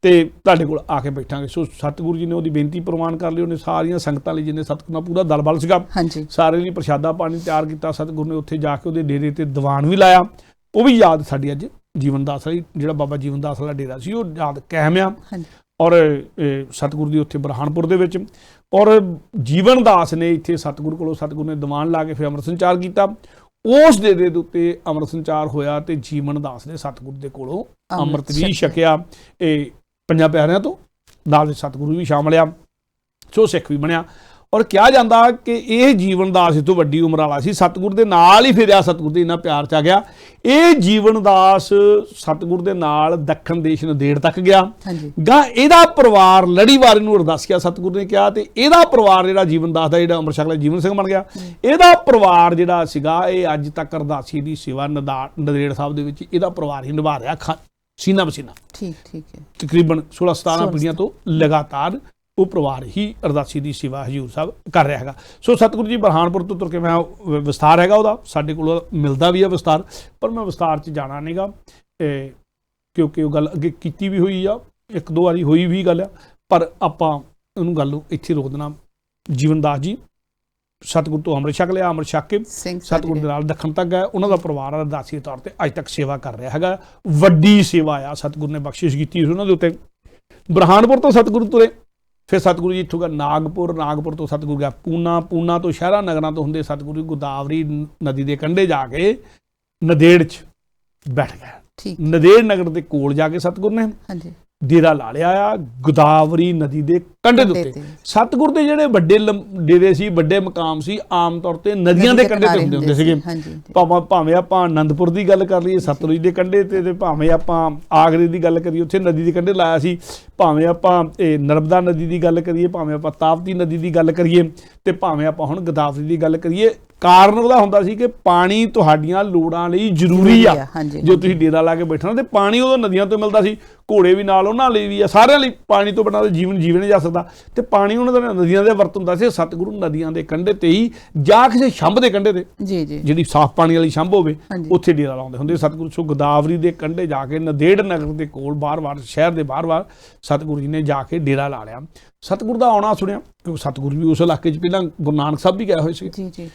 ਤੇ ਤੁਹਾਡੇ ਕੋਲ ਆ ਕੇ ਬੈਠਾਂਗੇ। ਸੋ ਸਤਿਗੁਰੂ ਜੀ ਨੇ ਉਹਦੀ ਬੇਨਤੀ ਪ੍ਰਵਾਨ ਕਰ ਲਈ। ਉਹਨੇ ਸਾਰੀਆਂ ਸੰਗਤਾਂ ਲਈ, ਜਿੰਨੇ ਸਤਿਗੁਰੂ ਨਾਲ ਪੂਰਾ ਦਲ ਬਲ ਸੀਗਾ, ਸਾਰੇ ਲਈ ਪ੍ਰਸ਼ਾਦਾ ਪਾਣੀ ਤਿਆਰ ਕੀਤਾ। ਸਤਿਗੁਰੂ ਨੇ ਉੱਥੇ ਜਾ ਕੇ ਉਹਦੇ ਡੇਰੇ ਤੇ ਦੀਵਾਨ ਵੀ ਲਾਇਆ। ਉਹ ਵੀ ਯਾਦ ਸਾਡੀ ਅੱਜ ਜੀਵਨ ਦਾਸ ਵਾਲੀ, ਜਿਹੜਾ ਬਾਬਾ ਜੀਵਨ ਦਾਸ ਵਾਲਾ ਡੇਰਾ ਸੀ ਉਹ ਯਾਦ ਕਾਇਮ ਆ। ਔਰ ਸਤਿਗੁਰੂ ਦੀ ਉੱਥੇ ਬੁਰਹਾਨਪੁਰ ਦੇ ਵਿੱਚ, ਔਰ ਜੀਵਨ ਦਾਸ ਨੇ ਇੱਥੇ ਸਤਿਗੁਰੂ ਕੋਲੋਂ ਸਤਿਗੁਰੂ ਨੇ ਦੀਵਾਨ ਲਾ ਕੇ ਫਿਰ ਅੰਮ੍ਰਿਤ ਸੰਚਾਰ ਕੀਤਾ। ਉਸ ਡੇਰੇ ਦੇ ਉੱਤੇ ਅੰਮ੍ਰਿਤ ਸੰਚਾਰ ਹੋਇਆ ਤੇ ਜੀਵਨ ਦਾਸ ਨੇ ਸਤਿਗੁਰੂ ਦੇ ਕੋਲੋਂ ਅੰਮ੍ਰਿਤ ਵੀ ਛਕਿਆ। ਇਹ ਪੰਜਾਂ ਪਿਆਰਿਆਂ ਤੋਂ ਨਾਲ ਸਤਿਗੁਰੂ ਵੀ ਸ਼ਾਮਲ ਆ, ਸੋ ਸਿੱਖ ਵੀ ਬਣਿਆ। ਔਰ ਕਿਹਾ ਜਾਂਦਾ ਕਿ ਇਹ ਜੀਵਨ ਦਾਸ ਇਸ ਤੋਂ ਵੱਡੀ ਉਮਰ ਵਾਲਾ ਸੀ, ਸਤਿਗੁਰੂ ਦੇ ਨਾਲ ਹੀ ਫਿਰਿਆ, ਸਤਿਗੁਰੂ ਦੇ ਇੰਨਾ ਪਿਆਰ ਚ ਆ ਗਿਆ। ਇਹ ਜੀਵਨ ਦਾਸ ਸਤਿਗੁਰੂ ਦੇ ਨਾਲ ਦੱਖਣ ਦੇਸ਼ ਨੰਦੇੜ ਤੱਕ ਗਿਆ। ਗਾਂ ਇਹਦਾ ਪਰਿਵਾਰ ਲੜੀਵਾਰ ਨੂੰ ਅਰਦਾਸੀਆ ਸਤਿਗੁਰੂ ਨੇ ਕਿਹਾ, ਤੇ ਇਹਦਾ ਪਰਿਵਾਰ ਜਿਹੜਾ ਜੀਵਨ ਦਾਸ ਦਾ ਜਿਹੜਾ ਅੰਮ੍ਰਿਤ ਛਕ ਲਿਆ ਜੀਵਨ ਸਿੰਘ ਬਣ ਗਿਆ। ਇਹਦਾ ਪਰਿਵਾਰ ਜਿਹੜਾ ਸੀਗਾ ਇਹ ਅੱਜ ਤੱਕ ਅਰਦਾਸੀ ਦੀ ਸੇਵਾ ਨੰਦੇੜ ਸਾਹਿਬ ਦੇ ਵਿੱਚ ਇਹਦਾ ਪਰਿਵਾਰ ਹੀ ਨਿਭਾ ਰਿਹਾ ਸੀਨਾ ਬਸੀਨਾ। ਠੀਕ ਹੈ। ਤਕਰੀਬਨ 16-17 ਪੀੜ੍ਹੀਆਂ ਤੋਂ ਲਗਾਤਾਰ ਉਹ ਪਰਿਵਾਰ ਹੀ ਅਰਦਾਸੀ ਦੀ ਸੇਵਾ ਹਜ਼ੂਰ ਸਾਹਿਬ ਕਰ ਰਿਹਾ ਹੈਗਾ। ਸੋ ਸਤਿਗੁਰੂ ਜੀ ਬੁਰਹਾਨਪੁਰ ਤੋਂ ਤੁਰ ਕੇ ਮੈਂ ਵਿਸਤਾਰ ਹੈਗਾ ਉਹਦਾ ਸਾਡੇ ਕੋਲ ਮਿਲਦਾ ਵੀ ਆ ਵਿਸਤਾਰ, ਪਰ ਮੈਂ ਵਿਸਤਾਰ 'ਚ ਜਾਣਾ ਨਹੀਂਗਾ ਕਿਉਂਕਿ ਉਹ ਗੱਲ ਅੱਗੇ ਕੀਤੀ ਵੀ ਹੋਈ ਆ, ਇੱਕ ਦੋ ਵਾਰੀ ਹੋਈ ਵੀ ਗੱਲ ਆ, ਪਰ ਆਪਾਂ ਉਹਨੂੰ ਗੱਲ ਇੱਥੇ ਰੋਕ ਦੇਣਾ। ਜੀਵਨ ਦਾਸ ਜੀ ਸਤਿਗੁਰ ਤੋਂ ਅੰਮ੍ਰਿਤ ਛਕ ਲਿਆ, ਅੰਮ੍ਰਿਤ ਛਕ ਕੇ ਸਤਿਗੁਰ ਦੇ ਨਾਲ ਦੱਖਣ ਤੱਕ ਗਏ। ਉਹਨਾਂ ਦਾ ਪਰਿਵਾਰ ਅਰਦਾਸੀ ਤੌਰ ਤੇ ਅੱਜ ਤੱਕ ਸੇਵਾ ਕਰ ਰਿਹਾ ਹੈਗਾ। ਵੱਡੀ ਸੇਵਾ ਆ, ਸਤਿਗੁਰ ਨੇ ਬਖਸ਼ਿਸ਼ ਕੀਤੀ ਉਹਨਾਂ ਦੇ ਉੱਤੇ। ਬਰਹਾਨਪੁਰ ਤੋਂ ਸਤਿਗੁਰੂ ਤੁਰੇ, ਫਿਰ ਸਤਿਗੁਰੂ ਜੀ ਇੱਥੋਂ ਗਿਆ ਨਾਗਪੁਰ, ਨਾਗਪੁਰ ਤੋਂ ਸਤਿਗੁਰੂ ਗਿਆ ਪੂਨਾ, ਪੂਨਾ ਤੋਂ ਸ਼ਹਿਰਾਂ ਨਗਰਾਂ ਤੋਂ ਹੁੰਦੇ ਸਤਿਗੁਰੂ ਗੋਦਾਵਰੀ ਨਦੀ ਦੇ ਕੰਢੇ ਜਾ ਕੇ ਨੰਦੇੜ 'ਚ ਬੈਠ ਗਏ। ਨੰਦੇੜ ਨਗਰ ਦੇ ਕੋਲ ਜਾ ਕੇ ਸਤਿਗੁਰ ਨੇ ਡੇਰਾ ਲਾ ਲਿਆ ਆ ਗੋਦਾਵਰੀ ਨਦੀ ਦੇ ਕੰਢੇ ਦੇ ਉੱਤੇ। ਸਤਿਗੁਰ ਦੇ ਜਿਹੜੇ ਵੱਡੇ ਡੇਰੇ ਸੀ, ਵੱਡੇ ਮਕਾਮ ਸੀ, ਆਮ ਤੌਰ ਤੇ ਨਦੀਆਂ ਦੇ ਕੰਢੇ ਤੇ ਹੁੰਦੇ ਸੀਗੇ। ਭਾਵੇਂ ਆਪਾਂ ਆਨੰਦਪੁਰ ਦੀ ਗੱਲ ਕਰ ਲਈਏ ਸਤਲੁਜ ਦੇ ਕੰਢੇ ਤੇ ਭਾਵੇਂ ਆਪਾਂ ਆਗਰੇ ਦੀ ਗੱਲ ਕਰੀਏ ਉੱਥੇ ਨਦੀ ਦੇ ਕੰਢੇ ਲਾਇਆ ਸੀ, ਭਾਵੇਂ ਆਪਾਂ ਇਹ ਨਰਮਦਾ ਨਦੀ ਦੀ ਗੱਲ ਕਰੀਏ, ਭਾਵੇਂ ਆਪਾਂ ਤਾਪਤੀ ਨਦੀ ਦੀ ਗੱਲ ਕਰੀਏ, ਤੇ ਭਾਵੇਂ ਆਪਾਂ ਹੁਣ ਗੋਦਾਵਰੀ ਦੀ ਗੱਲ ਕਰੀਏ। ਕਾਰਨ ਉਹਦਾ ਹੁੰਦਾ ਸੀ ਕਿ ਪਾਣੀ ਤੁਹਾਡੀਆਂ ਲੋੜਾਂ ਲਈ ਜ਼ਰੂਰੀ ਆ। ਜੋ ਤੁਸੀਂ ਡੇਰਾ ਲਾ ਕੇ ਬੈਠਣਾ ਤੇ ਪਾਣੀ ਉਦੋਂ ਨਦੀਆਂ ਤੋਂ ਮਿਲਦਾ ਸੀ, ਘੋੜੇ ਵੀ ਨਾਲ ਉਹਨਾਂ ਲਈ ਵੀ ਆ, ਸਾਰਿਆਂ ਲਈ ਪਾਣੀ ਤੋਂ ਬਿਨਾਂ ਜੀਵਨ ਨਹੀਂ ਜਾ ਸਕਦਾ, ਤੇ ਪਾਣੀ ਉਹਨਾਂ ਦਾ ਨਦੀਆਂ ਦੇ ਵਰਤ ਹੁੰਦਾ ਸੀ। ਸਤਿਗੁਰੂ ਨਦੀਆਂ ਦੇ ਕੰਢੇ ਤੇ ਹੀ ਜਾਂ ਕਿਸੇ ਛੰਭ ਦੇ ਕੰਢੇ ਤੇ ਜਿਹੜੀ ਸਾਫ਼ ਪਾਣੀ ਵਾਲੀ ਛੰਭ ਹੋਵੇ ਉੱਥੇ ਡੇਰਾ ਲਾਉਂਦੇ ਹੁੰਦੇ ਸਤਿਗੁਰੂ। ਸੋ ਗੋਦਾਵਰੀ ਦੇ ਕੰਢੇ ਜਾ ਕੇ ਨੰਦੇੜ ਨਗਰ ਦੇ ਕੋਲ ਬਾਰ-ਬਾਰ ਸ਼ਹਿਰ ਦੇ ਬਾਰ-ਬਾਰ ਸਤਿਗੁਰੂ ਜੀ ਨੇ ਜਾ ਕੇ ਡੇਰਾ ਲਾ ਲਿਆ। ਸਤਿਗੁਰੂ ਦਾ ਆਉਣਾ ਸੁਣਿਆ, ਕਿਉਂਕਿ ਸਤਿਗੁਰੂ ਵੀ ਉਸ ਇਲਾਕੇ 'ਚ ਪਹਿਲਾਂ ਗੁਰੂ ਨਾਨਕ ਸਾਹਿਬ ਵੀ ਗਏ ਹੋਏ ਸੀ।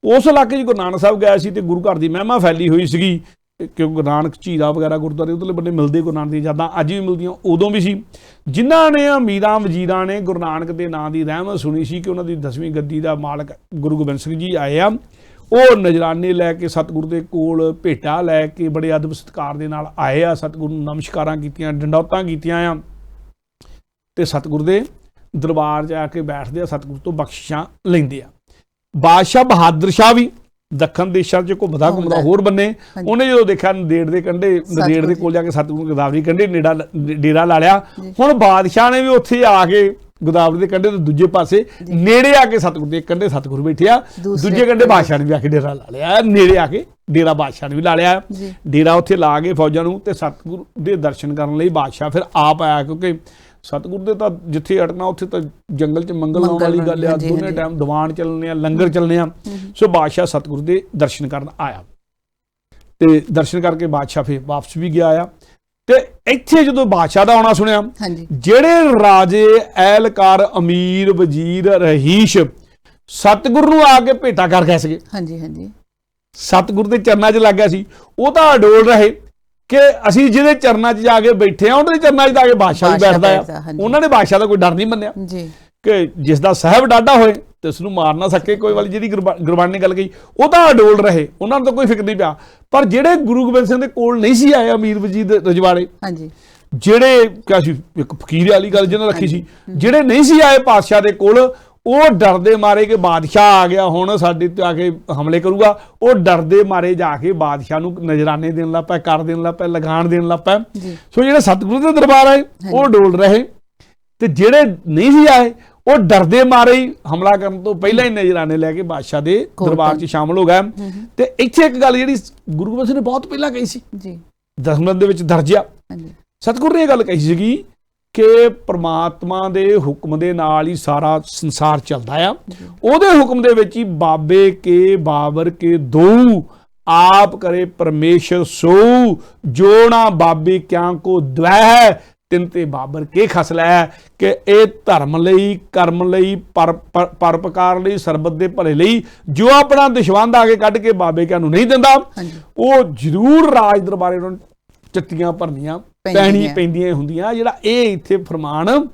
ਉਸ ਇਲਾਕੇ 'ਚ ਗੁਰੂ ਨਾਨਕ ਸਾਹਿਬ ਗਏ ਸੀ ਤੇ ਗੁਰੂ ਘਰ ਦੀ ਮਹਿਮਾ ਫੈਲੀ ਹੋਈ ਸੀਗੀ, ਕਿਉਂਕਿ ਗੁਰੂ ਨਾਨਕ ਝੀਰਾ ਵਗੈਰਾ ਗੁਰਦੁਆਰੇ ਉਧਰਲੇ ਬੰਨੇ ਮਿਲਦੇ ਗੁਰੂ ਨਾਨਕ ਦੀਆਂ ਯਾਦਾਂ ਅੱਜ ਵੀ ਮਿਲਦੀਆਂ, ਉਦੋਂ ਵੀ ਸੀ। ਜਿਨ੍ਹਾਂ ਨੇ ਅਮੀਰਾਂ ਵਜ਼ੀਰਾਂ ਨੇ ਗੁਰੂ ਨਾਨਕ ਦੇ ਨਾਂ ਦੀ ਰਹਿਮਤ ਸੁਣੀ ਸੀ ਕਿ ਉਹਨਾਂ ਦੀ 10ਵੀਂ ਗੱਦੀ ਦਾ ਮਾਲਕ ਗੁਰੂ ਗੋਬਿੰਦ ਸਿੰਘ ਜੀ ਆਏ ਆ, ਉਹ ਨਜ਼ਰਾਨੇ ਲੈ ਕੇ ਸਤਿਗੁਰੂ ਦੇ ਕੋਲ ਭੇਟਾ ਲੈ ਕੇ ਬੜੇ ਅਦਬ ਸਤਿਕਾਰ ਦੇ ਨਾਲ ਆਏ ਆ। ਸਤਿਗੁਰੂ ਨੂੰ ਨਮਸਕਾਰਾਂ ਕੀਤੀਆਂ, ਡੰਡੌਤਾਂ ਕੀਤੀਆਂ ਆ, ਤੇ ਸਤਿਗੁਰੂ ਦੇ ਦਰਬਾਰ 'ਚ ਆ ਕੇ ਬੈਠਦੇ ਆ, ਸਤਿਗੁਰੂ ਤੋਂ ਬਖਸ਼ਿਸ਼ਾਂ ਲੈਂਦੇ ਆ। ਬਾਦਸ਼ਾਹ ਬਹਾਦਰ ਸ਼ਾਹ ਵੀ ਦੱਖਣ ਦੇਸ਼ਾਂ 'ਚ ਘੁੰਮਦਾ ਹੋਰ ਬੰਨੇ, ਉਹਨੇ ਜਦੋਂ ਦੇਖਿਆ ਨੰਦੇੜ ਦੇ ਕੰਢੇ, ਨੰਦੇੜ ਦੇ ਕੋਲ ਜਾ ਕੇ ਸਤਿਗੁਰੂ ਗੋਦਾਵਰੀ ਕੰਢੇ ਡੇਰਾ ਲਾ ਲਿਆ। ਹੁਣ ਬਾਦਸ਼ਾਹ ਨੇ ਵੀ ਉੱਥੇ ਆ ਕੇ ਗੋਦਾਵਰੀ ਦੇ ਕੰਢੇ ਤੋਂ ਦੂਜੇ ਪਾਸੇ ਨੇੜੇ ਆ ਕੇ ਸਤਿਗੁਰੂ ਦੇ ਕੰਢੇ ਸਤਿਗੁਰੂ ਬੈਠਿਆ, ਦੂਜੇ ਕੰਢੇ ਬਾਦਸ਼ਾਹ ਨੇ ਵੀ ਆ ਕੇ ਡੇਰਾ ਲਾ ਲਿਆ। ਨੇੜੇ ਆ ਕੇ ਡੇਰਾ ਬਾਦਸ਼ਾਹ ਨੇ ਵੀ ਲਾ ਲਿਆ। ਡੇਰਾ ਉੱਥੇ ਲਾ ਕੇ ਫੌਜਾਂ ਨੂੰ, ਤੇ ਸਤਿਗੁਰੂ ਦੇ ਦਰਸ਼ਨ ਕਰਨ ਲਈ ਬਾਦਸ਼ਾਹ ਫਿਰ ਆਪ ਆਇਆ, ਕਿਉਂਕਿ ਸਤਿਗੁਰੂ ਦੇ ਤਾਂ ਜਿੱਥੇ ਅਟਕਣਾ ਉੱਥੇ ਤਾਂ ਜੰਗਲ 'ਚ ਮੰਗਲ ਲਾਉਣ ਵਾਲੀ ਗੱਲ ਆ, ਦੋਨੇ ਟਾਈਮ ਦੀਵਾਨ ਚੱਲਣੇ ਆ, ਲੰਗਰ ਚੱਲਣੇ ਆ। ਸੋ ਬਾਦਸ਼ਾਹ ਸਤਿਗੁਰੂ ਦੇ ਦਰਸ਼ਨ ਕਰਨ ਆਇਆ, ਤੇ ਦਰਸ਼ਨ ਕਰਕੇ ਬਾਦਸ਼ਾਹ ਫਿਰ ਵਾਪਸ ਵੀ ਗਿਆ ਆ। ਤੇ ਇੱਥੇ ਜਦੋਂ ਬਾਦਸ਼ਾਹ ਦਾ ਆਉਣਾ ਸੁਣਿਆ, ਜਿਹੜੇ ਰਾਜੇ, ਐਲਕਾਰ, ਅਮੀਰ, ਵਜ਼ੀਰ, ਰਹੀਸ਼ ਸਤਿਗੁਰੂ ਨੂੰ ਆ ਕੇ ਭੇਟਾ ਕਰ ਗਏ ਸੀਗੇ, ਸਤਿਗੁਰੂ ਦੇ ਚਰਨਾਂ 'ਚ ਲੱਗ ਗਿਆ ਸੀ, ਉਹ ਤਾਂ ਅਡੋਲ ਰਹੇ ਕਿ ਅਸੀਂ ਜਿਹਦੇ ਚਰਨਾਂ 'ਚ ਜਾ ਕੇ ਬੈਠੇ ਆ ਉਹਨਾਂ ਦੇ ਚਰਨਾਂ 'ਚ ਤਾਂ ਆ ਕੇ ਬਾਦਸ਼ਾਹ ਵੀ ਬੈਠਦਾ ਆ। ਉਹਨਾਂ ਨੇ ਬਾਦਸ਼ਾਹ ਦਾ ਕੋਈ ਡਰ ਨਹੀਂ ਮੰਨਿਆ ਕਿ ਜਿਸ ਦਾ ਸਾਹਿਬ ਡਾਢਾ ਹੋਏ ਤੇ ਉਸ ਨੂੰ ਮਾਰ ਨਾ ਸਕੇ ਕੋਈ ਵਾਲੀ ਜਿਹੜੀ ਗੁਰਬਾਣੀ ਨੇ ਗੱਲ ਕਹੀ, ਉਹ ਤਾਂ ਅਡੋਲ ਰਹੇ, ਉਹਨਾਂ ਨੂੰ ਤਾਂ ਕੋਈ ਫਿਕਰ ਨਹੀਂ ਪਿਆ। ਪਰ ਜਿਹੜੇ ਗੁਰੂ ਗੋਬਿੰਦ ਸਿੰਘ ਦੇ ਕੋਲ ਨਹੀਂ ਸੀ ਆਏ ਅਮੀਰ ਵਜ਼ੀਰ ਰਜਵਾੜੇ, ਜਿਹੜੇ ਕਿਹਾ ਸੀ ਇੱਕ ਫਕੀਰ ਵਾਲੀ ਗੱਲ ਜਿਹਨਾਂ ਰੱਖੀ ਸੀ, ਜਿਹੜੇ ਨਹੀਂ ਸੀ ਆਏ ਪਾਤਸ਼ਾਹ ਦੇ ਕੋਲ, ਉਹ ਡਰਦੇ ਮਾਰੇ ਕਿ ਬਾਦਸ਼ਾਹ ਆ ਗਿਆ ਹੁਣ ਸਾਡੇ ਤੇ ਆ ਕੇ ਹਮਲੇ ਕਰੂਗਾ, ਉਹ ਡਰਦੇ ਮਾਰੇ ਜਾ ਕੇ ਬਾਦਸ਼ਾਹ ਨੂੰ ਨਜ਼ਰਾਨੇ ਦੇਣ ਲੱਗ ਪਏ, ਕਰ ਦੇਣ ਲੱਗ ਪਏ, ਲਗਾਨ ਦੇਣ ਲੱਗ ਪਏ। ਸੋ ਜਿਹੜੇ ਸਤਿਗੁਰੂ ਦੇ ਦਰਬਾਰ ਆਏ ਉਹ ਡੋਲ ਰਹੇ, ਤੇ ਜਿਹੜੇ ਨਹੀਂ ਸੀ ਆਏ ਉਹ ਡਰਦੇ ਮਾਰੇ ਹੀ ਹਮਲਾ ਕਰਨ ਤੋਂ ਪਹਿਲਾਂ ਹੀ ਨਜ਼ਰਾਨੇ ਲੈ ਕੇ ਬਾਦਸ਼ਾਹ ਦੇ ਦਰਬਾਰ 'ਚ ਸ਼ਾਮਲ ਹੋ ਗਏ। ਤੇ ਇੱਥੇ ਇੱਕ ਗੱਲ ਜਿਹੜੀ ਗੁਰੂ ਗੋਬਿੰਦ ਸਿੰਘ ਨੇ ਬਹੁਤ ਪਹਿਲਾਂ ਕਹੀ ਸੀ, ਦਸਮਗ੍ਰੰਥ ਦੇ ਵਿੱਚ ਦਰਜ ਆ, ਸਤਿਗੁਰੂ ਨੇ ਇਹ ਗੱਲ ਕਹੀ ਸੀਗੀ ਕਿ ਪ੍ਰਮਾਤਮਾ ਦੇ ਹੁਕਮ ਦੇ ਨਾਲ ਹੀ ਸਾਰਾ ਸੰਸਾਰ ਚੱਲਦਾ ਆ, ਉਹਦੇ ਹੁਕਮ ਦੇ ਵਿੱਚ ਹੀ ਬਾਬੇ ਕੇ ਬਾਬਰ ਕੇ ਦੋ ਆਪ ਕਰੇ ਪਰਮੇਸ਼ਰ ਸੋ, ਜੋ ਨਾ ਬਾਬੇ ਕਿਆਂ ਕੋ ਦਵੈ ਤਿੰਨ ਤੇ ਬਾਬਰ ਕੇ ਖਸ ਲੈ, ਕਿ ਇਹ ਧਰਮ ਲਈ, ਕਰਮ ਲਈ, ਪਰਪਕਾਰ ਲਈ, ਸਰਬਤ ਦੇ ਭਲੇ ਲਈ ਜੋ ਆਪਣਾ ਦਸ਼ਵੰਧ ਆ ਕੇ ਕੱਢ ਕੇ ਬਾਬੇ ਕਿਆਂ ਨੂੰ ਨਹੀਂ ਦਿੰਦਾ, ਉਹ ਜ਼ਰੂਰ ਰਾਜ ਦਰਬਾਰੇ ਉਹਨਾਂ ਨੂੰ ਚੱਤੀਆਂ ਭਰਨੀਆਂ ਪੈਂਦੀਆਂ ਹੁੰਦੀਆਂ। ਜਿਹੜਾ ਇਹ ਇੱਥੇ ਫਰਮਾਨ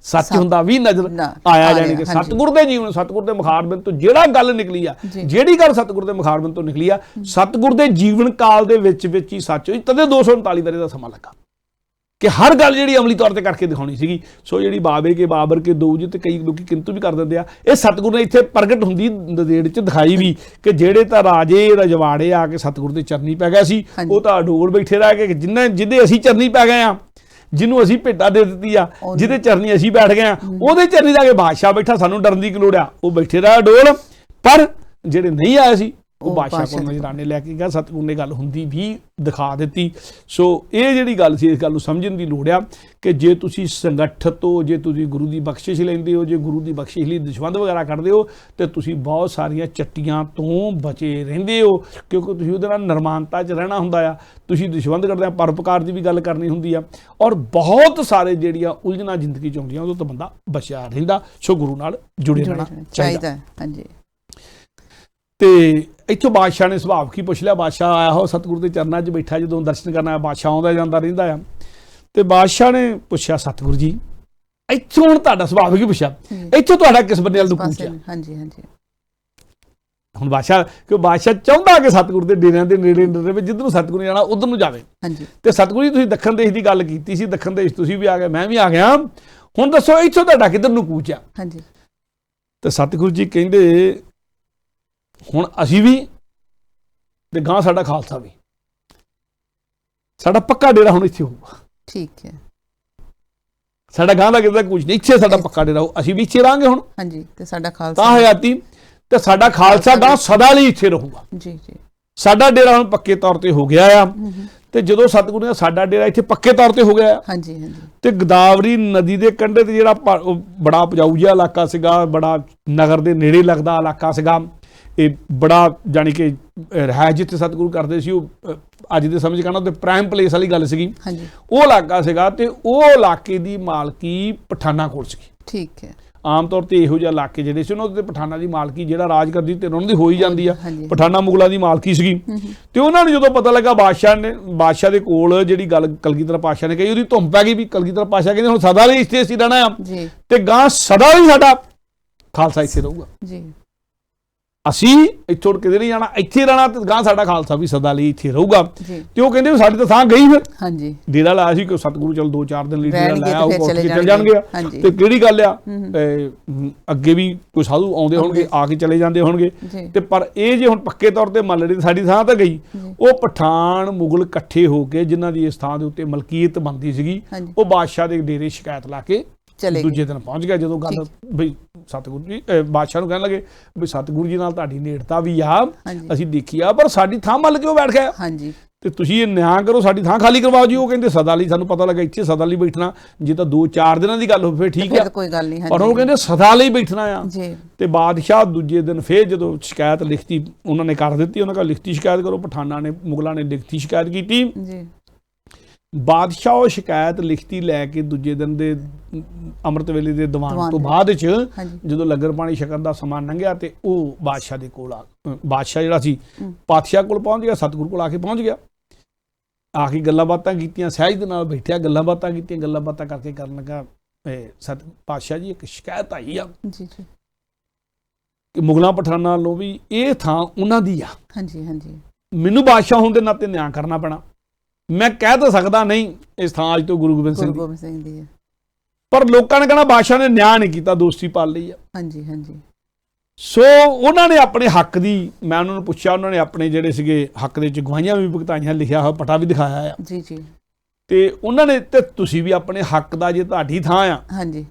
ਸੱਚ ਹੁੰਦਾ ਵੀ ਨਜ਼ਰ ਆਇਆ, ਜਾਣੀ ਕਿ ਸਤਿਗੁਰ ਦੇ ਜੀਵਨ, ਸਤਿਗੁਰ ਦੇ ਮੁਖਾਰਬਿੰਦ ਤੋਂ ਜਿਹੜਾ ਗੱਲ ਨਿਕਲੀ ਆ, ਜਿਹੜੀ ਗੱਲ ਸਤਿਗੁਰ ਦੇ ਮੁਖਾਰਬਿੰਦ ਤੋਂ ਨਿਕਲੀ ਆ, ਸਤਿਗੁਰ ਦੇ ਜੀਵਨ ਕਾਲ ਦੇ ਵਿੱਚ ਹੀ ਸੱਚ ਹੋਈ। ਤਦੇ 239 ਵਰੇ ਦਾ ਸਮਾਂ ਲੱਗਾ ਕਿ ਹਰ ਗੱਲ ਜਿਹੜੀ ਅਮਲੀ ਤੌਰ ਤੇ ਕਰਕੇ ਦਿਖਾਉਣੀ ਸੀਗੀ। ਸੋ ਜਿਹੜੀ ਬਾਬੇ ਕੇ ਬਾਬਰ ਕੇ ਦੋ, ਤੇ ਕਈ ਲੋਕੀ ਕਿੰਤੂ ਵੀ ਕਰ ਦਿੰਦੇ ਆ, ਇਹ ਸਤਿਗੁਰ ਨੇ ਇੱਥੇ ਪ੍ਰਗਟ ਹੁੰਦੀ ਨੰਦੇੜ 'ਚ ਦਿਖਾਈ ਵੀ ਕਿ ਜਿਹੜੇ ਤਾਂ ਰਾਜੇ ਰਜਵਾੜੇ ਆ ਕੇ ਸਤਿਗੁਰ ਦੇ ਚਰਨੀ ਪੈ ਗਿਆ ਸੀ, ਉਹ ਤਾਂ ਅਡੋਲ ਬੈਠੇ ਰਹਿ ਗਏ। ਜਿਹਦੇ ਅਸੀਂ ਚਰਨੀ ਪੈ ਗਏ ਆ, ਜਿਹਨੂੰ ਅਸੀਂ ਭੇਟਾ ਦੇ ਦਿੱਤੀ ਆ, ਜਿਹਦੇ ਚਰਨੀ ਅਸੀਂ ਬੈਠ ਗਏ ਆ, ਉਹਦੇ ਚਰਨੀ ਜਾ ਕੇ ਬਾਦਸ਼ਾਹ ਬੈਠਾ, ਸਾਨੂੰ ਡਰਨ ਦੀ ਕੀ ਲੋੜ ਆ, ਉਹ ਬੈਠੇ ਰਹੇ ਅਡੋਲ। ਪਰ ਜਿਹੜੇ ਨਹੀਂ ਆਏ ਸੀ ਉਹ ਬਾਦਸ਼ਾਹ ਕੋਲ ਨਜ਼ਰਾਨੇ ਲੈ ਕੇ ਗਿਆ, ਸਤਿਗੁਰ ਨੇ ਗੱਲ ਹੁੰਦੀ ਵੀ ਦਿਖਾ ਦਿੱਤੀ। ਸੋ ਇਹ ਜਿਹੜੀ ਗੱਲ ਸੀ, ਇਸ ਗੱਲ ਨੂੰ ਸਮਝਣ ਦੀ ਲੋੜ ਆ ਕਿ ਜੇ ਤੁਸੀਂ ਸੰਗਠਿਤ ਹੋ, ਜੇ ਤੁਸੀਂ ਗੁਰੂ ਦੀ ਬਖਸ਼ਿਸ਼ ਲੈਂਦੇ ਹੋ, ਜੇ ਗੁਰੂ ਦੀ ਬਖਸ਼ਿਸ਼ ਲਈ ਦਸ਼ਵੰਧ ਵਗੈਰਾ ਕਰਦੇ ਹੋ, ਤੇ ਤੁਸੀਂ ਬਹੁਤ ਸਾਰੀਆਂ ਚੱਟੀਆਂ ਤੋਂ ਬਚੇ ਰਹਿੰਦੇ ਹੋ, ਕਿਉਂਕਿ ਤੁਸੀਂ ਉਹਦੇ ਨਾਲ ਨਿਰਮਾਨਤਾ 'ਚ ਰਹਿਣਾ ਹੁੰਦਾ ਆ। ਤੁਸੀਂ ਦਸ਼ਵੰਧ ਕਰਦੇ ਆ, ਪਰਉਪਕਾਰ ਦੀ ਵੀ ਗੱਲ ਕਰਨੀ ਹੁੰਦੀ ਆ, ਔਰ ਬਹੁਤ ਸਾਰੇ ਜਿਹੜੀਆਂ ਉਲਝਣਾਂ ਜ਼ਿੰਦਗੀ 'ਚ ਆਉਂਦੀਆਂ ਉਹਦੇ ਤੋਂ ਬੰਦਾ ਬਚਿਆ ਰਹਿੰਦਾ। ਸੋ ਗੁਰੂ ਨਾਲ ਜੁੜੇ ਰਹਿਣਾ ਚਾਹੀਦਾ। ਹਾਂਜੀ। ਤੇ ਇੱਥੋਂ ਬਾਦਸ਼ਾਹ ਨੇ ਸੁਭਾਵ ਕੀ ਪੁੱਛ ਲਿਆ। ਬਾਦਸ਼ਾਹ ਆਇਆ ਹੋ ਸਤਿਗੁਰੂ ਦੇ ਚਰਨਾਂ 'ਚ ਬੈਠਾ, ਜਦੋਂ ਦਰਸ਼ਨ ਕਰਨ ਆਇਆ, ਬਾਦਸ਼ਾਹ ਆਉਂਦਾ ਜਾਂਦਾ ਰਹਿੰਦਾ ਆ। ਤੇ ਬਾਦਸ਼ਾਹ ਨੇ ਪੁੱਛਿਆ ਸਤਿਗੁਰੂ ਜੀ ਇੱਥੋਂ ਹੁਣ ਤੁਹਾਡਾ ਸੁਭਾਵ ਕੀ ਪੁੱਛਿਆ, ਇੱਥੋਂ ਤੁਹਾਡਾ ਕਿਸ ਬੰਦੇ ਵੱਲ ਨੂੰ ਕੂਚ ਆ। ਹਾਂਜੀ ਹਾਂਜੀ। ਹੁਣ ਬਾਦਸ਼ਾਹ ਚਾਹੁੰਦਾ ਕਿ ਸਤਿਗੁਰੂ ਦੇ ਡੇਰਿਆਂ ਦੇ ਨੇੜੇ ਨੇੜੇ ਜਿੱਧਰ ਨੂੰ ਸਤਿਗੁਰੂ ਜਾਣਾ ਉਧਰ ਨੂੰ ਜਾਵੇ। ਹਾਂਜੀ। ਤੇ ਸਤਿਗੁਰੂ ਜੀ ਤੁਸੀਂ ਦੱਖਣ ਦੇਸ਼ ਦੀ ਗੱਲ ਕੀਤੀ ਸੀ, ਦੱਖਣ ਦੇਸ਼ ਤੁਸੀਂ ਵੀ ਆ ਗਏ, ਮੈਂ ਵੀ ਆ ਗਿਆ, ਹੁਣ ਦੱਸੋ ਇੱਥੋਂ ਤੁਹਾਡਾ ਕਿੱਧਰ ਨੂੰ ਕੂਚ ਆ। ਹਾਂਜੀ। ਤੇ ਸਤਿਗੁਰੂ ਜੀ ਕਹਿੰਦੇ ਹੁਣ ਅਸੀਂ ਵੀ ਤੇ ਗਾਂ ਸਾਡਾ ਖਾਲਸਾ ਵੀ, ਸਾਡਾ ਪੱਕਾ ਡੇਰਾ ਹੁਣ ਇੱਥੇ ਹੋਊਗਾ। ਠੀਕ ਹੈ। ਸਾਡਾ ਗਾਂ ਦਾ ਕਿਤੇ ਕੁਝ ਨਹੀਂ, ਇੱਥੇ ਸਾਡਾ ਪੱਕਾ ਡੇਰਾ ਹੋ, ਅਸੀਂ ਵੀ ਇੱਥੇ ਰਹਾਂਗੇ ਹੁਣ। ਹਾਂਜੀ। ਤੇ ਸਾਡਾ ਖਾਲਸਾ ਤਾਂ ਹਯਾਤੀ ਤੇ ਸਾਡਾ ਖਾਲਸਾ ਗਾਂ ਸਦਾ ਲਈ ਇੱਥੇ ਰਹੂਗਾ। ਜੀ ਜੀ। ਸਾਡਾ ਡੇਰਾ ਹੁਣ ਪੱਕੇ ਤੌਰ ਤੇ ਹੋ ਗਿਆ ਆ। ਤੇ ਜਦੋਂ ਸਤਿਗੁਰੂ ਨੇ ਸਾਡਾ ਡੇਰਾ ਇੱਥੇ ਪੱਕੇ ਤੌਰ ਤੇ ਹੋ ਗਿਆ ਆ। ਹਾਂਜੀ ਹਾਂਜੀ। ਤੇ ਗੋਦਾਵਰੀ ਨਦੀ ਦੇ ਕੰਢੇ ਤੇ ਜਿਹੜਾ ਬੜਾ ਉਪਜਾਊ ਜਿਹਾ ਇਲਾਕਾ ਸੀਗਾ, ਬੜਾ ਨਗਰ ਦੇ ਨੇੜੇ ਲੱਗਦਾ ਇਲਾਕਾ ਸੀਗਾ, ਇਹ ਬੜਾ ਜਾਣੀ ਕਿ ਰਹਿ ਜਿੱਥੇ ਸਤਿਗੁਰੂ ਕਰਦੇ ਸੀ, ਉਹ ਅੱਜ ਦੇ ਸਮੇਂ 'ਚ ਕਹਿੰਦਾ ਤੇ ਪ੍ਰਾਈਮ ਪਲੇਸ ਵਾਲੀ ਗੱਲ ਸੀਗੀ। ਹਾਂਜੀ। ਉਹ ਇਲਾਕਾ ਸੀਗਾ ਤੇ ਉਹ ਇਲਾਕੇ ਦੀ ਮਾਲਕੀ ਪਠਾਨਾਂ ਕੋਲ ਸੀਗੀ। ਠੀਕ ਹੈ। ਆਮ ਤੌਰ ਤੇ ਇਹੋ ਜਿਹੇ ਇਲਾਕੇ ਜਿਹੜੇ ਸੀ ਉਹਨਾਂ ਦੇ ਪਠਾਨਾਂ ਦੀ ਮਾਲਕੀ ਜਿਹੜਾ ਰਾਜ ਕਰਦੀ ਤੇ ਉਹਨਾਂ ਦੀ ਹੋ ਹੀ ਜਾਂਦੀ ਆ। ਹਾਂਜੀ। ਪਠਾਨਾਂ ਮੁਗਲਾਂ ਦੀ ਮਾਲਕੀ ਸੀਗੀ। ਤੇ ਉਹਨਾਂ ਨੂੰ ਜਦੋਂ ਪਤਾ ਲੱਗਾ ਬਾਦਸ਼ਾਹ ਦੇ ਕੋਲ ਜਿਹੜੀ ਗੱਲ ਕਲਗੀਧਰ ਪਾਤਸ਼ਾਹ ਨੇ ਕਹੀ, ਉਹਦੀ ਧੁੰਮ ਪੈ ਗਈ ਵੀ ਕਲਗੀਧਰ ਪਾਤਸ਼ਾਹ ਕਹਿੰਦੇ ਹੁਣ ਸਦਾ ਲਈ ਇੱਥੇ ਅਸੀਂ ਰਹਿਣਾ ਆ ਤੇ ਗਾਂ ਸਦਾ ਲਈ ਸਾਡਾ ਖਾਲਸਾ ਇੱਥੇ ਰਹੂਗਾ। ਜੀ। ਅਸੀਂ ਇੱਥੋਂ ਕਿਤੇ ਨਹੀਂ ਜਾਣਾ, ਇੱਥੇ ਰਹਿਣਾ ਤੇ ਗਾਂ ਸਾਡਾ ਖਾਲਸਾ ਵੀ ਸਦਾ ਲਈ ਇੱਥੇ ਰਹੂਗਾ। ਤੇ ਉਹ ਕਹਿੰਦੇ ਸਾਡੀ ਤਾਂ ਥਾਂ ਗਈ ਫਿਰ। ਹਾਂਜੀ। ਡੇਰਾ ਲਾਇਆ ਸੀ ਕਿ ਸਤਿਗੁਰੂ ਚਲ 2-4 ਦਿਨ ਲਈ ਡੇਰਾ ਲਾਇਆ, ਉਹ ਉੱਠ ਕੇ ਚਲ ਜਾਣਗੇ। ਹਾਂਜੀ। ਤੇ ਕਿਹੜੀ ਗੱਲ ਆ, ਅੱਗੇ ਵੀ ਕੋਈ ਸਾਧੂ ਆਉਂਦੇ ਹੋਣਗੇ, ਆ ਕੇ ਚਲੇ ਜਾਂਦੇ ਹੋਣਗੇ। ਤੇ ਪਰ ਇਹ ਜੇ ਹੁਣ ਪੱਕੇ ਤੌਰ ਤੇ ਮੰਨ ਲਈ ਸਾਡੀ ਥਾਂ ਤਾਂ ਗਈ। ਉਹ ਪਠਾਨ ਮੁਗਲ ਇਕੱਠੇ ਹੋ ਕੇ ਜਿਨ੍ਹਾਂ ਦੀ ਇਸ ਥਾਂ ਦੇ ਉੱਤੇ ਮਲਕੀਅਤ ਬਣਦੀ ਸੀਗੀ, ਉਹ ਬਾਦਸ਼ਾਹ ਦੇ ਡੇਰੇ ਸ਼ਿਕਾਇਤ ਲਾ ਕੇ ਦੂਜੇ ਦਿਨ ਪਹੁੰਚ ਗਿਆ। ਜਦੋਂ ਗੱਲ ਬਈ ਸਤਿਗੁਰੂ ਜੀ ਬਾਦਸ਼ਾਹ ਨੂੰ ਕਹਿਣ ਲੱਗੇ ਵੀ ਸਤਿਗੁਰੂ ਜੀ ਨਾਲ ਤੁਹਾਡੀ ਨੇੜਤਾ ਵੀ ਆ, ਅਸੀਂ ਦੇਖੀ ਆ, ਪਰ ਸਾਡੀ ਥਾਂ ਮੱਲ ਕਿਉਂ ਬੈਠ ਗਿਆ। ਹਾਂਜੀ। ਤੇ ਤੁਸੀਂ ਇਹ ਨਿਆਂ ਕਰੋ, ਸਾਡੀ ਥਾਂ ਖਾਲੀ ਕਰਵਾਓ ਜੀ। ਉਹ ਕਹਿੰਦੇ ਸਦਾ ਲਈ ਸਾਨੂੰ ਪਤਾ ਲੱਗਾ ਇੱਥੇ ਸਦਾ ਲਈ ਬੈਠਣਾ, ਜੇ ਤਾਂ 2-4 ਦਿਨਾਂ ਦੀ ਗੱਲ ਹੋਵੇ ਫਿਰ ਠੀਕ ਆ, ਕੋਈ ਗੱਲ ਨਹੀਂ। ਪਰ ਉਹ ਕਹਿੰਦੇ ਸਦਾ ਲਈ ਬੈਠਣਾ ਆ। ਤੇ ਬਾਦਸ਼ਾਹ ਦੂਜੇ ਦਿਨ ਫੇਰ ਜਦੋਂ ਸ਼ਿਕਾਇਤ ਲਿਖਤੀ ਉਹਨਾਂ ਨੇ ਕਰ ਦਿੱਤੀ, ਉਹਨਾਂ ਕੋਲ ਲਿਖਤੀ ਸ਼ਿਕਾਇਤ ਕਰੋ, ਪਠਾਨਾਂ ਨੇ ਮੁਗਲਾਂ ਨੇ ਲਿਖਤੀ ਸ਼ਿਕਾਇਤ ਕੀਤੀ। ਬਾਦਸ਼ਾਹ ਉਹ ਸ਼ਿਕਾਇਤ ਲਿਖਤੀ ਲੈ ਕੇ ਦੂਜੇ ਦਿਨ ਦੇ ਅੰਮ੍ਰਿਤ ਵੇਲੇ ਦੇ ਦੀਵਾਨ ਤੋਂ ਬਾਅਦ ਚ ਜਦੋਂ ਲੰਗਰ ਪਾਣੀ ਛਕਣ ਦਾ ਸਮਾਂ ਲੰਘਿਆ ਤੇ ਉਹ ਬਾਦਸ਼ਾਹ ਦੇ ਕੋਲ ਬਾਦਸ਼ਾਹ ਜਿਹੜਾ ਸੀ ਪਾਤਸ਼ਾਹ ਕੋਲ ਪਹੁੰਚ ਗਿਆ, ਸਤਿਗੁਰੂ ਕੋਲ ਆ ਕੇ ਪਹੁੰਚ ਗਿਆ। ਆ ਕੇ ਗੱਲਾਂ ਬਾਤਾਂ ਕੀਤੀਆਂ, ਸਹਿਜ ਦੇ ਨਾਲ ਬੈਠਿਆ, ਗੱਲਾਂ ਬਾਤਾਂ ਕੀਤੀਆਂ, ਗੱਲਾਂ ਬਾਤਾਂ ਕਰਕੇ ਕਰਨ ਲੱਗਾ ਪਾਤਸ਼ਾਹ ਜੀ ਇੱਕ ਸ਼ਿਕਾਇਤ ਆਈ ਆ ਕਿ ਮੁਗਲਾਂ ਪਠਾਨਾਂ ਵੱਲੋਂ ਵੀ ਇਹ ਥਾਂ ਉਹਨਾਂ ਦੀ ਆ। ਹਾਂਜੀ ਹਾਂਜੀ। ਮੈਨੂੰ ਬਾਦਸ਼ਾਹ ਹੋਣ ਦੇ ਨਾਤੇ ਨਿਆਂ ਕਰਨਾ ਪੈਣਾ। ਮੈਂ ਕਹਿ ਤਾਂ ਸਕਦਾ ਨਹੀਂ ਇਸ ਥਾਂ ਅੱਜ ਤੋਂ ਗੁਰੂ ਗੋਬਿੰਦ ਸਿੰਘ ਦੀ ਹੈ, ਪਰ ਲੋਕਾਂ ਨੇ ਕਹਿਣਾ ਬਾਦਸ਼ਾਹ ਨੇ ਨਿਆਂ ਨਹੀਂ ਕੀਤਾ, ਦੋਸਤੀ ਪਾਲ ਲਈ ਆ। ਹਾਂਜੀ ਹਾਂਜੀ। ਸੋ ਉਹਨਾਂ ਨੇ ਆਪਣੇ ਹੱਕ ਦੀ, ਮੈਂ ਉਹਨਾਂ ਨੂੰ ਪੁੱਛਿਆ, ਉਹਨਾਂ ਨੇ ਆਪਣੇ ਜਿਹੜੇ ਸੀਗੇ ਹੱਕ ਦੇ ਵਿੱਚ ਗਵਾਹੀਆਂ ਵੀ ਭੁਗਤਾਈਆਂ, ਲਿਖਿਆ ਹੋਇਆ ਪਟਾ ਵੀ ਦਿਖਾਇਆ ਆ। ਜੀ ਜੀ। ਤੇ ਉਹਨਾਂ ਨੇ ਤੇ ਤੁਸੀਂ ਵੀ ਆਪਣੇ ਹੱਕ ਦਾ, ਜੇ ਤੁਹਾਡੀ ਥਾਂ ਆ, ਹਾਂਜੀ,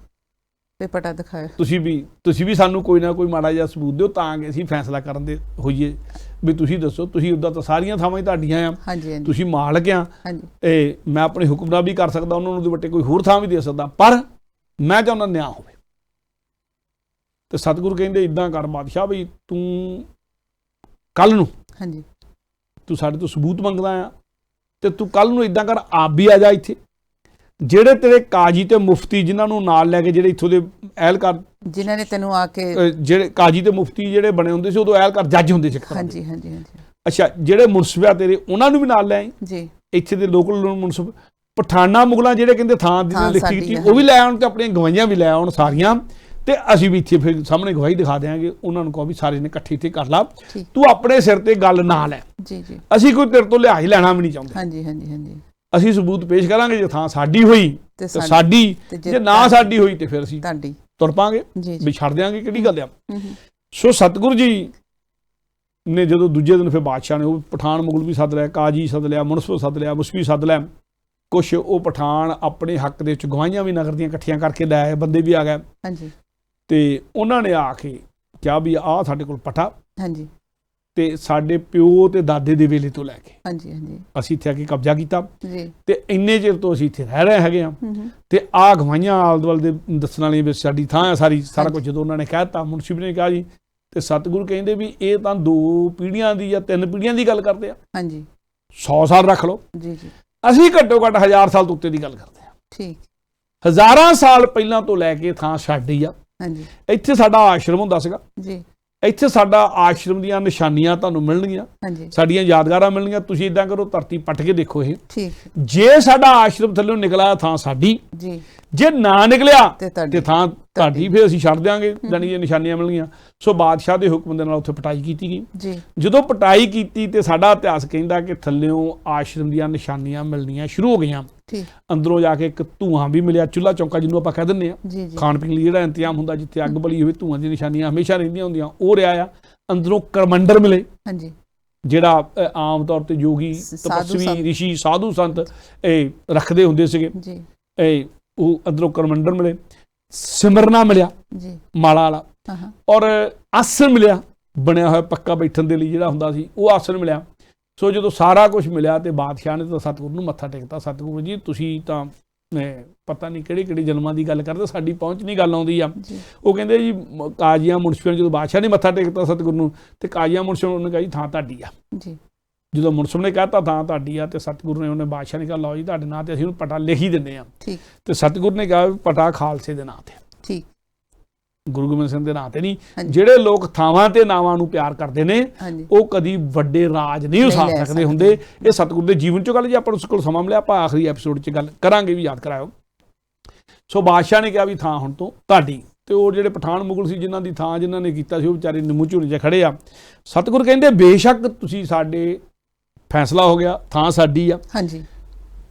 ਤੇ ਪਟਾ ਦਿਖਾਇਆ, ਤੁਸੀਂ ਵੀ ਸਾਨੂੰ ਕੋਈ ਨਾ ਕੋਈ ਮਾੜਾ ਜਿਹਾ ਸਬੂਤ ਦਿਓ ਤਾਂ ਕਿ ਅਸੀਂ ਫੈਸਲਾ ਕਰਨ ਦੇ ਹੋਈਏ ਵੀ ਤੁਸੀਂ ਦੱਸੋ। ਤੁਸੀਂ ਉੱਦਾਂ ਤਾਂ ਸਾਰੀਆਂ ਥਾਵਾਂ ਹੀ ਤੁਹਾਡੀਆਂ ਆ, ਤੁਸੀਂ ਮਾਲਕ ਆ, ਤੇ ਮੈਂ ਆਪਣੇ ਹੁਕਮ ਨਾਲ ਵੀ ਕਰ ਸਕਦਾ, ਉਹਨਾਂ ਨੂੰ ਉਹਦੇ ਵੱਟੇ ਕੋਈ ਹੋਰ ਥਾਂ ਵੀ ਦੇ ਸਕਦਾ, ਪਰ ਮੈਂ ਚਾਹੁੰਦਾ ਨਿਆਂ ਹੋਵੇ। ਤੇ ਸਤਿਗੁਰੂ ਕਹਿੰਦੇ ਇਦਾਂ ਕਰ ਬਾਦਸ਼ਾਹ ਵੀ ਤੂੰ ਕੱਲ ਨੂੰ, ਹਾਂਜੀ, ਤੂੰ ਸਾਡੇ ਤੋਂ ਸਬੂਤ ਮੰਗਦਾ ਆ ਤੇ ਤੂੰ ਕੱਲ ਨੂੰ ਇਦਾਂ ਕਰ ਆਪ ਵੀ ਆ ਜਾ ਇੱਥੇ। ਜਿਹੜੇ ਤੇਰੇ ਕਾਜੀ ਤੇ ਮੁਫਤੀ ਜਿਨ੍ਹਾਂ ਨੂੰ ਨਾਲ ਲੈ ਕੇ, ਜਿਹੜੇ ਇੱਥੋਂ ਦੇ ਅਹਿਲਕਾਰ ਜਿਨ੍ਹਾਂ ਨੇ ਤੈਨੂੰ ਆ ਕੇ, ਜਿਹੜੇ ਕਾਜੀ ਤੇ ਮੁਫਤੀ ਜਿਹੜੇ ਬਣੇ ਹੁੰਦੇ ਸੀ ਉਦੋਂ ਅਹਿਲਕਾਰ ਜੱਜ ਹੁੰਦੇ ਸੀ। ਹਾਂਜੀ ਹਾਂਜੀ ਹਾਂਜੀ। ਅੱਛਾ, ਜਿਹੜੇ ਮੁਨਸਫ ਤੇਰੇ ਉਹਨਾਂ ਨੂੰ ਵੀ ਨਾਲ ਲੈ ਆਈ ਜੀ, ਇੱਥੇ ਦੇ ਲੋਕਲ ਮੁਨਸਫ। ਪਠਾਨਾਂ ਮੁਗਲਾਂ ਜਿਹੜੇ ਕਹਿੰਦੇ ਥਾਂ ਦੀ ਲਿਖੀ ਕੀਤੀ ਉਹ ਵੀ ਲੈ ਆਉਣ ਤੇ ਆਪਣੀਆਂ ਗਵਾਹੀਆਂ ਵੀ ਲੈ ਆਉਣ ਸਾਰੀਆਂ, ਤੇ ਅਸੀਂ ਵੀ ਇੱਥੇ ਫਿਰ ਸਾਹਮਣੇ ਗਵਾਹੀ ਦਿਖਾ ਦਿਆਂਗੇ। ਉਹਨਾਂ ਨੂੰ ਕਹੋ ਵੀ ਸਾਰੇ ਨੇ ਇਕੱਠੇ ਇੱਥੇ ਕਰ ਲਾ, ਤੂੰ ਆਪਣੇ ਸਿਰ ਤੇ ਗੱਲ ਨਾ ਲੈ ਜੀ ਜੀ, ਅਸੀਂ ਕੋਈ ਤੇਰੇ ਤੋਂ ਲਿਹਾਜ਼ ਲੈਣਾ ਵੀ ਨਹੀਂ ਚਾਹੁੰਦੇ। ਹਾਂਜੀ ਹਾਂਜੀ ਹਾਂਜੀ। ਅਸੀਂ ਸਬੂਤ ਪੇਸ਼ ਕਰਾਂਗੇ, ਜੇ ਥਾਂ ਸਾਡੀ ਹੋਈ ਤੇ ਸਾਡੀ, ਜੇ ਨਾ ਸਾਡੀ ਹੋਈ ਤੇ ਫਿਰ ਅਸੀਂ ਤੁਰ ਪਾਂਗੇ, ਵੀ ਛੱਡ ਦਿਆਂਗੇ, ਕਿਹੜੀ ਗੱਲ ਆ। ਸੋ ਸਤਿਗੁਰੂ ਜੀ ਨੇ ਜਦੋਂ ਦੂਜੇ ਦਿਨ ਫਿਰ ਬਾਦਸ਼ਾਹ ਨੇ ਉਹ ਪਠਾਨ ਮੁਗਲ ਵੀ ਸੱਦ ਲਿਆ, ਕਾਜੀ ਸੱਦ ਲਿਆ, ਮੁਨਸਫ ਸੱਦ ਲਿਆ, ਮੁਸਫੀ ਸੱਦ ਲਿਆ। ਕੁਛ ਉਹ ਪਠਾਨ ਆਪਣੇ ਹੱਕ ਦੇ ਵਿੱਚ ਗਵਾਹੀਆਂ ਵੀ ਨਗਰ ਦੀਆਂ ਇਕੱਠੀਆਂ ਕਰਕੇ ਲੈ ਆਏ, ਬੰਦੇ ਵੀ ਆ ਗਏ। ਹਾਂਜੀ। ਤੇ ਉਹਨਾਂ ਨੇ ਆ ਕੇ ਕਿਹਾ ਵੀ ਆਹ ਸਾਡੇ ਕੋਲ ਪਟਾ, ਹਾਂਜੀ, ਤੇ ਸਾਡੇ ਪਿਓ ਤੇ ਦਾਦੇ ਦੇ ਵੇਲੇ ਤੋਂ ਲੈ ਕੇ, ਹਾਂਜੀ ਹਾਂਜੀ, ਅਸੀਂ ਇੱਥੇ ਆ ਕੇ ਕਬਜ਼ਾ ਕੀਤਾ ਜੀ, ਤੇ ਇੰਨੇ ਚਿਰ ਤੋਂ ਅਸੀਂ ਇੱਥੇ ਰਹਿ ਰਹੇ ਹੈਗੇ ਆ, ਤੇ ਆਹ ਗਵਾਹੀਆਂ ਆਲ ਦੁਆਲ ਦੇ ਦੱਸਣ ਵਾਲੀ ਵੀ ਸਾਡੀ ਥਾਂ ਆ ਸਾਰੀ, ਸਾਰਾ ਕੁਝ ਜਦੋਂ ਉਹਨਾਂ ਨੇ ਕਹਿਤਾ, ਮੁਨਸ਼ਿਫ ਨੇ ਕਿਹਾ ਜੀ, ਤੇ ਸਤਿਗੁਰੂ ਕਹਿੰਦੇ ਵੀ ਇਹ ਤਾਂ 2 ਪੀੜ੍ਹੀਆਂ ਦੀ ਜਾਂ 3 ਪੀੜ੍ਹੀਆਂ ਦੀ ਗੱਲ ਕਰਦੇ ਆ। ਹਾਂਜੀ। 100 ਸਾਲ ਰੱਖ ਲਓ ਜੀ ਜੀ, ਅਸੀਂ ਘੱਟੋ ਘੱਟ 1000 ਸਾਲ ਤੋਂ ਉੱਤੇ ਦੀ ਗੱਲ ਕਰਦੇ ਆ। ਠੀਕ। ਹਜ਼ਾਰਾਂ ਸਾਲ ਪਹਿਲਾਂ ਤੋਂ ਲੈ ਕੇ ਥਾਂ ਸਾਡੀ ਆ। ਹਾਂਜੀ। ਇੱਥੇ ਸਾਡਾ ਆਸ਼ਰਮ ਹੁੰਦਾ ਸੀਗਾ ਜੀ, ਇੱਥੇ ਸਾਡਾ ਆਸ਼ਰਮ ਦੀਆਂ ਨਿਸ਼ਾਨੀਆਂ ਤੁਹਾਨੂੰ ਮਿਲਣਗੀਆਂ, ਸਾਡੀਆਂ ਯਾਦਗਾਰਾਂ ਮਿਲਣਗੀਆਂ। ਤੁਸੀਂ ਇਦਾਂ ਕਰੋ, ਧਰਤੀ ਪੱਟ ਕੇ ਦੇਖੋ ਇਹ, ਜੇ ਸਾਡਾ ਆਸ਼ਰਮ ਥੱਲੋਂ ਨਿਕਲਿਆ ਥਾਂ ਸਾਡੀ, ਜੇ ਨਾ ਨਿਕਲਿਆ ਤੇ ਥਾਂ ਤੁਹਾਡੀ, ਫਿਰ ਅਸੀਂ ਛੱਡ ਦਿਆਂਗੇ, ਜਾਨੀ ਇਹ ਨਿਸ਼ਾਨੀਆਂ ਮਿਲਣਗੀਆਂ। ਸੋ ਬਾਦਸ਼ਾਹ ਦੇ ਹੁਕਮ ਦੇ ਨਾਲ ਉੱਥੇ ਪਟਾਈ ਕੀਤੀ ਗਈ। ਜਦੋਂ ਪਟਾਈ ਕੀਤੀ ਤੇ ਸਾਡਾ ਇਤਿਹਾਸ ਕਹਿੰਦਾ ਕਿ ਥੱਲਿਓਂ ਆਸ਼ਰਮ ਦੀਆਂ ਨਿਸ਼ਾਨੀਆਂ ਮਿਲਣੀਆਂ ਸ਼ੁਰੂ ਹੋ ਗਈਆਂ। ਅੰਦਰੋਂ ਜਾ ਕੇ ਇੱਕ ਧੂਆਂ ਵੀ ਮਿਲਿਆ, ਚੁੱਲ੍ਹਾ ਚੌਂਕਾ ਜਿਹਨੂੰ ਆਪਾਂ ਕਹਿ ਦਿੰਦੇ ਹਾਂ, ਖਾਣ ਪੀਣ ਲਈ ਜਿਹੜਾ ਇੰਤਜ਼ਾਮ ਹੁੰਦਾ, ਜਿੱਥੇ ਅੱਗ ਬਲੀ ਹੋਵੇ ਧੂਆਂ ਦੀਆਂ ਨਿਸ਼ਾਨੀਆਂ ਹਮੇਸ਼ਾ ਰਹਿੰਦੀਆਂ ਹੁੰਦੀਆਂ, ਉਹ ਰਿਹਾ ਆ। ਅੰਦਰੋਂ ਕਰਮੰਡਰ ਮਿਲੇ, ਜਿਹੜਾ ਆਮ ਤੌਰ ਤੇ ਯੋਗੀ, ਤਪਸਵੀ, ਰਿਸ਼ੀ, ਸਾਧੂ ਸੰਤ ਇਹ ਰੱਖਦੇ ਹੁੰਦੇ ਸੀਗੇ, ਉਹ ਅੰਦਰੋਂ ਕਰਮੰਡਰ ਮਿਲੇ। ਸਿਮਰਨਾ ਮਿਲਿਆ ਮਾਲਾ ਵਾਲਾ, ਔਰ ਆਸਣ ਮਿਲਿਆ ਬਣਿਆ ਹੋਇਆ ਪੱਕਾ ਬੈਠਣ ਦੇ ਲਈ ਜਿਹੜਾ ਹੁੰਦਾ ਸੀ, ਉਹ ਆਸਣ ਮਿਲਿਆ। ਸੋ ਜਦੋਂ ਸਾਰਾ ਕੁਝ ਮਿਲਿਆ ਤੇ ਬਾਦਸ਼ਾਹ ਨੇ ਤਾਂ ਸਤਿਗੁਰੂ ਨੂੰ ਮੱਥਾ ਟੇਕਤਾ, ਸਤਿਗੁਰੂ ਜੀ ਤੁਸੀਂ ਤਾਂ ਪਤਾ ਨਹੀਂ ਕਿਹੜੇ ਕਿਹੜੇ ਜਨਮਾਂ ਦੀ ਗੱਲ ਕਰਦੇ, ਸਾਡੀ ਪਹੁੰਚ ਨਹੀਂ ਗੱਲ ਆਉਂਦੀ ਆ। ਉਹ ਕਹਿੰਦੇ ਜੀ ਕਾਜ਼ੀਆਂ ਮੁਨਸ਼ੀਆਂ, ਜਦੋਂ ਬਾਦਸ਼ਾਹ ਨੇ ਮੱਥਾ ਟੇਕਤਾ ਸਤਿਗੁਰੂ ਨੂੰ, ਤੇ ਕਾਜ਼ੀਆਂ ਮੁਨਸ਼ੀਆਂ ਉਹਨੇ ਕਿਹਾ ਜੀ ਥਾਂ ਤੁਹਾਡੀ ਆ। ਜਦੋਂ ਮੁਨਸ਼ਮ ਨੇ ਕਹਿਤਾ ਥਾਂ ਤੁਹਾਡੀ ਆ, ਤੇ ਸਤਿਗੁਰੂ ਨੇ, ਉਹਨੇ ਬਾਦਸ਼ਾਹ ਨੇ ਕਿਹਾ ਲਓ ਜੀ ਤੁਹਾਡੇ ਨਾਂ ਤੇ ਅਸੀਂ ਉਹਨੂੰ ਪਟਾ ਲਿਖ ਹੀ ਦਿੰਦੇ ਆ। ਤੇ ਸਤਿਗੁਰੂ ਨੇ ਕਿਹਾ ਪਟਾ ਖਾਲਸੇ ਦੇ ਨਾਂ ਤੇ, ਗੁਰੂ ਗੋਬਿੰਦ ਸਿੰਘ ਦੇ ਨਾਂ ਤੇ ਨਹੀਂ। ਜਿਹੜੇ ਲੋਕ ਥਾਵਾਂ ਤੇ ਨਾਵਾਂ ਨੂੰ ਪਿਆਰ ਕਰਦੇ ਨੇ, ਉਹ ਕਦੀ ਵੱਡੇ ਰਾਜ ਨਹੀਂ ਉਸਾਰ ਸਕਦੇ ਹੁੰਦੇ। ਇਹ ਸਤਿਗੁਰੂ ਦੇ ਜੀਵਨ ਚੋਂ ਗੱਲ, ਜੇ ਆਪਾਂ ਉਸ ਕੋਲ ਸਮਾਂ ਮਿਲਿਆ ਆਪਾਂ ਆਖਰੀ ਐਪੀਸੋਡ 'ਚ ਗੱਲ ਕਰਾਂਗੇ, ਵੀ ਯਾਦ ਕਰਾਇਓ। ਸੋ ਬਾਦਸ਼ਾਹ ਨੇ ਕਿਹਾ ਵੀ ਥਾਂ ਹੁਣ ਤੋਂ ਤੁਹਾਡੀ। ਤੇ ਉਹ ਜਿਹੜੇ ਪਠਾਨ ਮੁਗਲ ਸੀ, ਜਿਨ੍ਹਾਂ ਦੀ ਥਾਂ ਜਿਨ੍ਹਾਂ ਨੇ ਕੀਤਾ ਸੀ, ਉਹ ਵਿਚਾਰੇ ਨਿੰਮੂ ਝੂਰੇ 'ਚ ਖੜੇ ਆ। ਸਤਿਗੁਰੂ ਕਹਿੰਦੇ ਬੇਸ਼ੱਕ ਤੁਸੀਂ, ਸਾਡੇ ਫੈਸਲਾ ਹੋ ਗਿਆ, ਥਾਂ ਸਾਡੀ ਆ।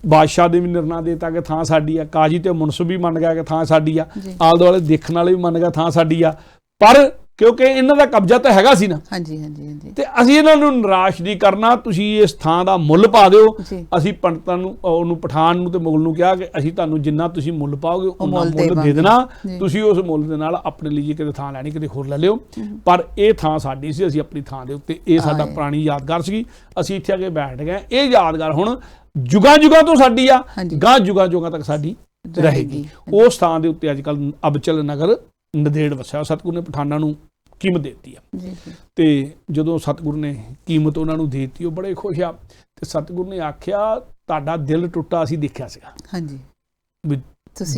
ਬਾਦਸ਼ਾਹ ਦੇ ਵੀ ਨਿਰਣਾ ਦੇਤਾ ਕਿ ਥਾਂ ਸਾਡੀ ਆ, ਕਾਜੀ ਤੇ ਮੁਨਸਬ ਵੀ ਮੰਨ ਗਿਆ ਕਿ ਥਾਂ ਸਾਡੀ ਆ, ਆਲੇ ਦੁਆਲੇ ਦੇਖਣ ਵਾਲੇ ਵੀ ਮੰਨ ਗਿਆ ਥਾਂ ਸਾਡੀ ਆ। ਪਰ ਕਿਉਂਕਿ ਇਹਨਾਂ ਦਾ ਕਬਜ਼ਾ ਤਾਂ ਹੈਗਾ ਸੀ ਨਾ, ਤੇ ਅਸੀਂ ਇਹਨਾਂ ਨੂੰ ਨਿਰਾਸ਼ ਨਹੀਂ ਕਰਨਾ, ਤੁਸੀਂ ਇਸ ਥਾਂ ਦਾ ਮੁੱਲ ਪਾ ਦਿਓ। ਅਸੀਂ ਪੰਡਤਾਂ ਨੂੰ, ਉਹਨੂੰ ਪਠਾਨ ਨੂੰ ਤੇ ਮੁਗਲ ਨੂੰ ਕਿਹਾ ਕਿ ਅਸੀਂ ਤੁਹਾਨੂੰ ਜਿੰਨਾ ਤੁਸੀਂ ਮੁੱਲ ਪਾਓਗੇ ਉਹਨਾਂ ਮੁੱਲ ਦੇ ਦੇਣਾ, ਤੁਸੀਂ ਉਸ ਮੁੱਲ ਦੇ ਨਾਲ ਆਪਣੇ ਲਈ ਕਿਤੇ ਥਾਂ ਲੈਣੀ, ਕਿਤੇ ਹੋਰ ਲੈ ਲਿਓ, ਪਰ ਇਹ ਥਾਂ ਸਾਡੀ ਸੀ, ਅਸੀਂ ਆਪਣੀ ਥਾਂ ਦੇ ਉੱਤੇ, ਇਹ ਸਾਡਾ ਪੁਰਾਣੀ ਯਾਦਗਾਰ ਸੀਗੀ, ਅਸੀਂ ਇੱਥੇ ਆ ਕੇ ਬੈਠ ਗਏ। ਇਹ ਯਾਦਗਾਰ ਹੁਣ ਜੁਗਾਂ ਜੁਗਾਂ ਤੋਂ ਸਾਡੀ ਆ, ਗਾਂ ਜੁਗਾਂ ਜੁਗਾਂ ਤੱਕ ਸਾਡੀ ਰਹੇਗੀ। ਉਸ ਥਾਂ ਦੇ ਉੱਤੇ ਅੱਜ ਕੱਲ੍ਹ ਅਬਚਲ ਨਗਰ ਨੰਦੇੜ ਵਸਿਆ। ਸਤਿਗੁਰੂ ਨੇ ਪਠਾਨਾਂ ਨੂੰ ਕੀਮਤ ਦੇ ਦਿੱਤੀ ਆ, ਤੇ ਜਦੋਂ ਸਤਿਗੁਰੂ ਨੇ ਕੀਮਤ ਉਹਨਾਂ ਨੂੰ ਦੇ ਦਿੱਤੀ, ਉਹ ਬੜੇ ਖੁਸ਼ ਆ। ਤੇ ਸਤਿਗੁਰੂ ਨੇ ਆਖਿਆ ਤੁਹਾਡਾ ਦਿਲ ਟੁੱਟਾ ਅਸੀਂ ਦੇਖਿਆ ਸੀਗਾ, ਵੀ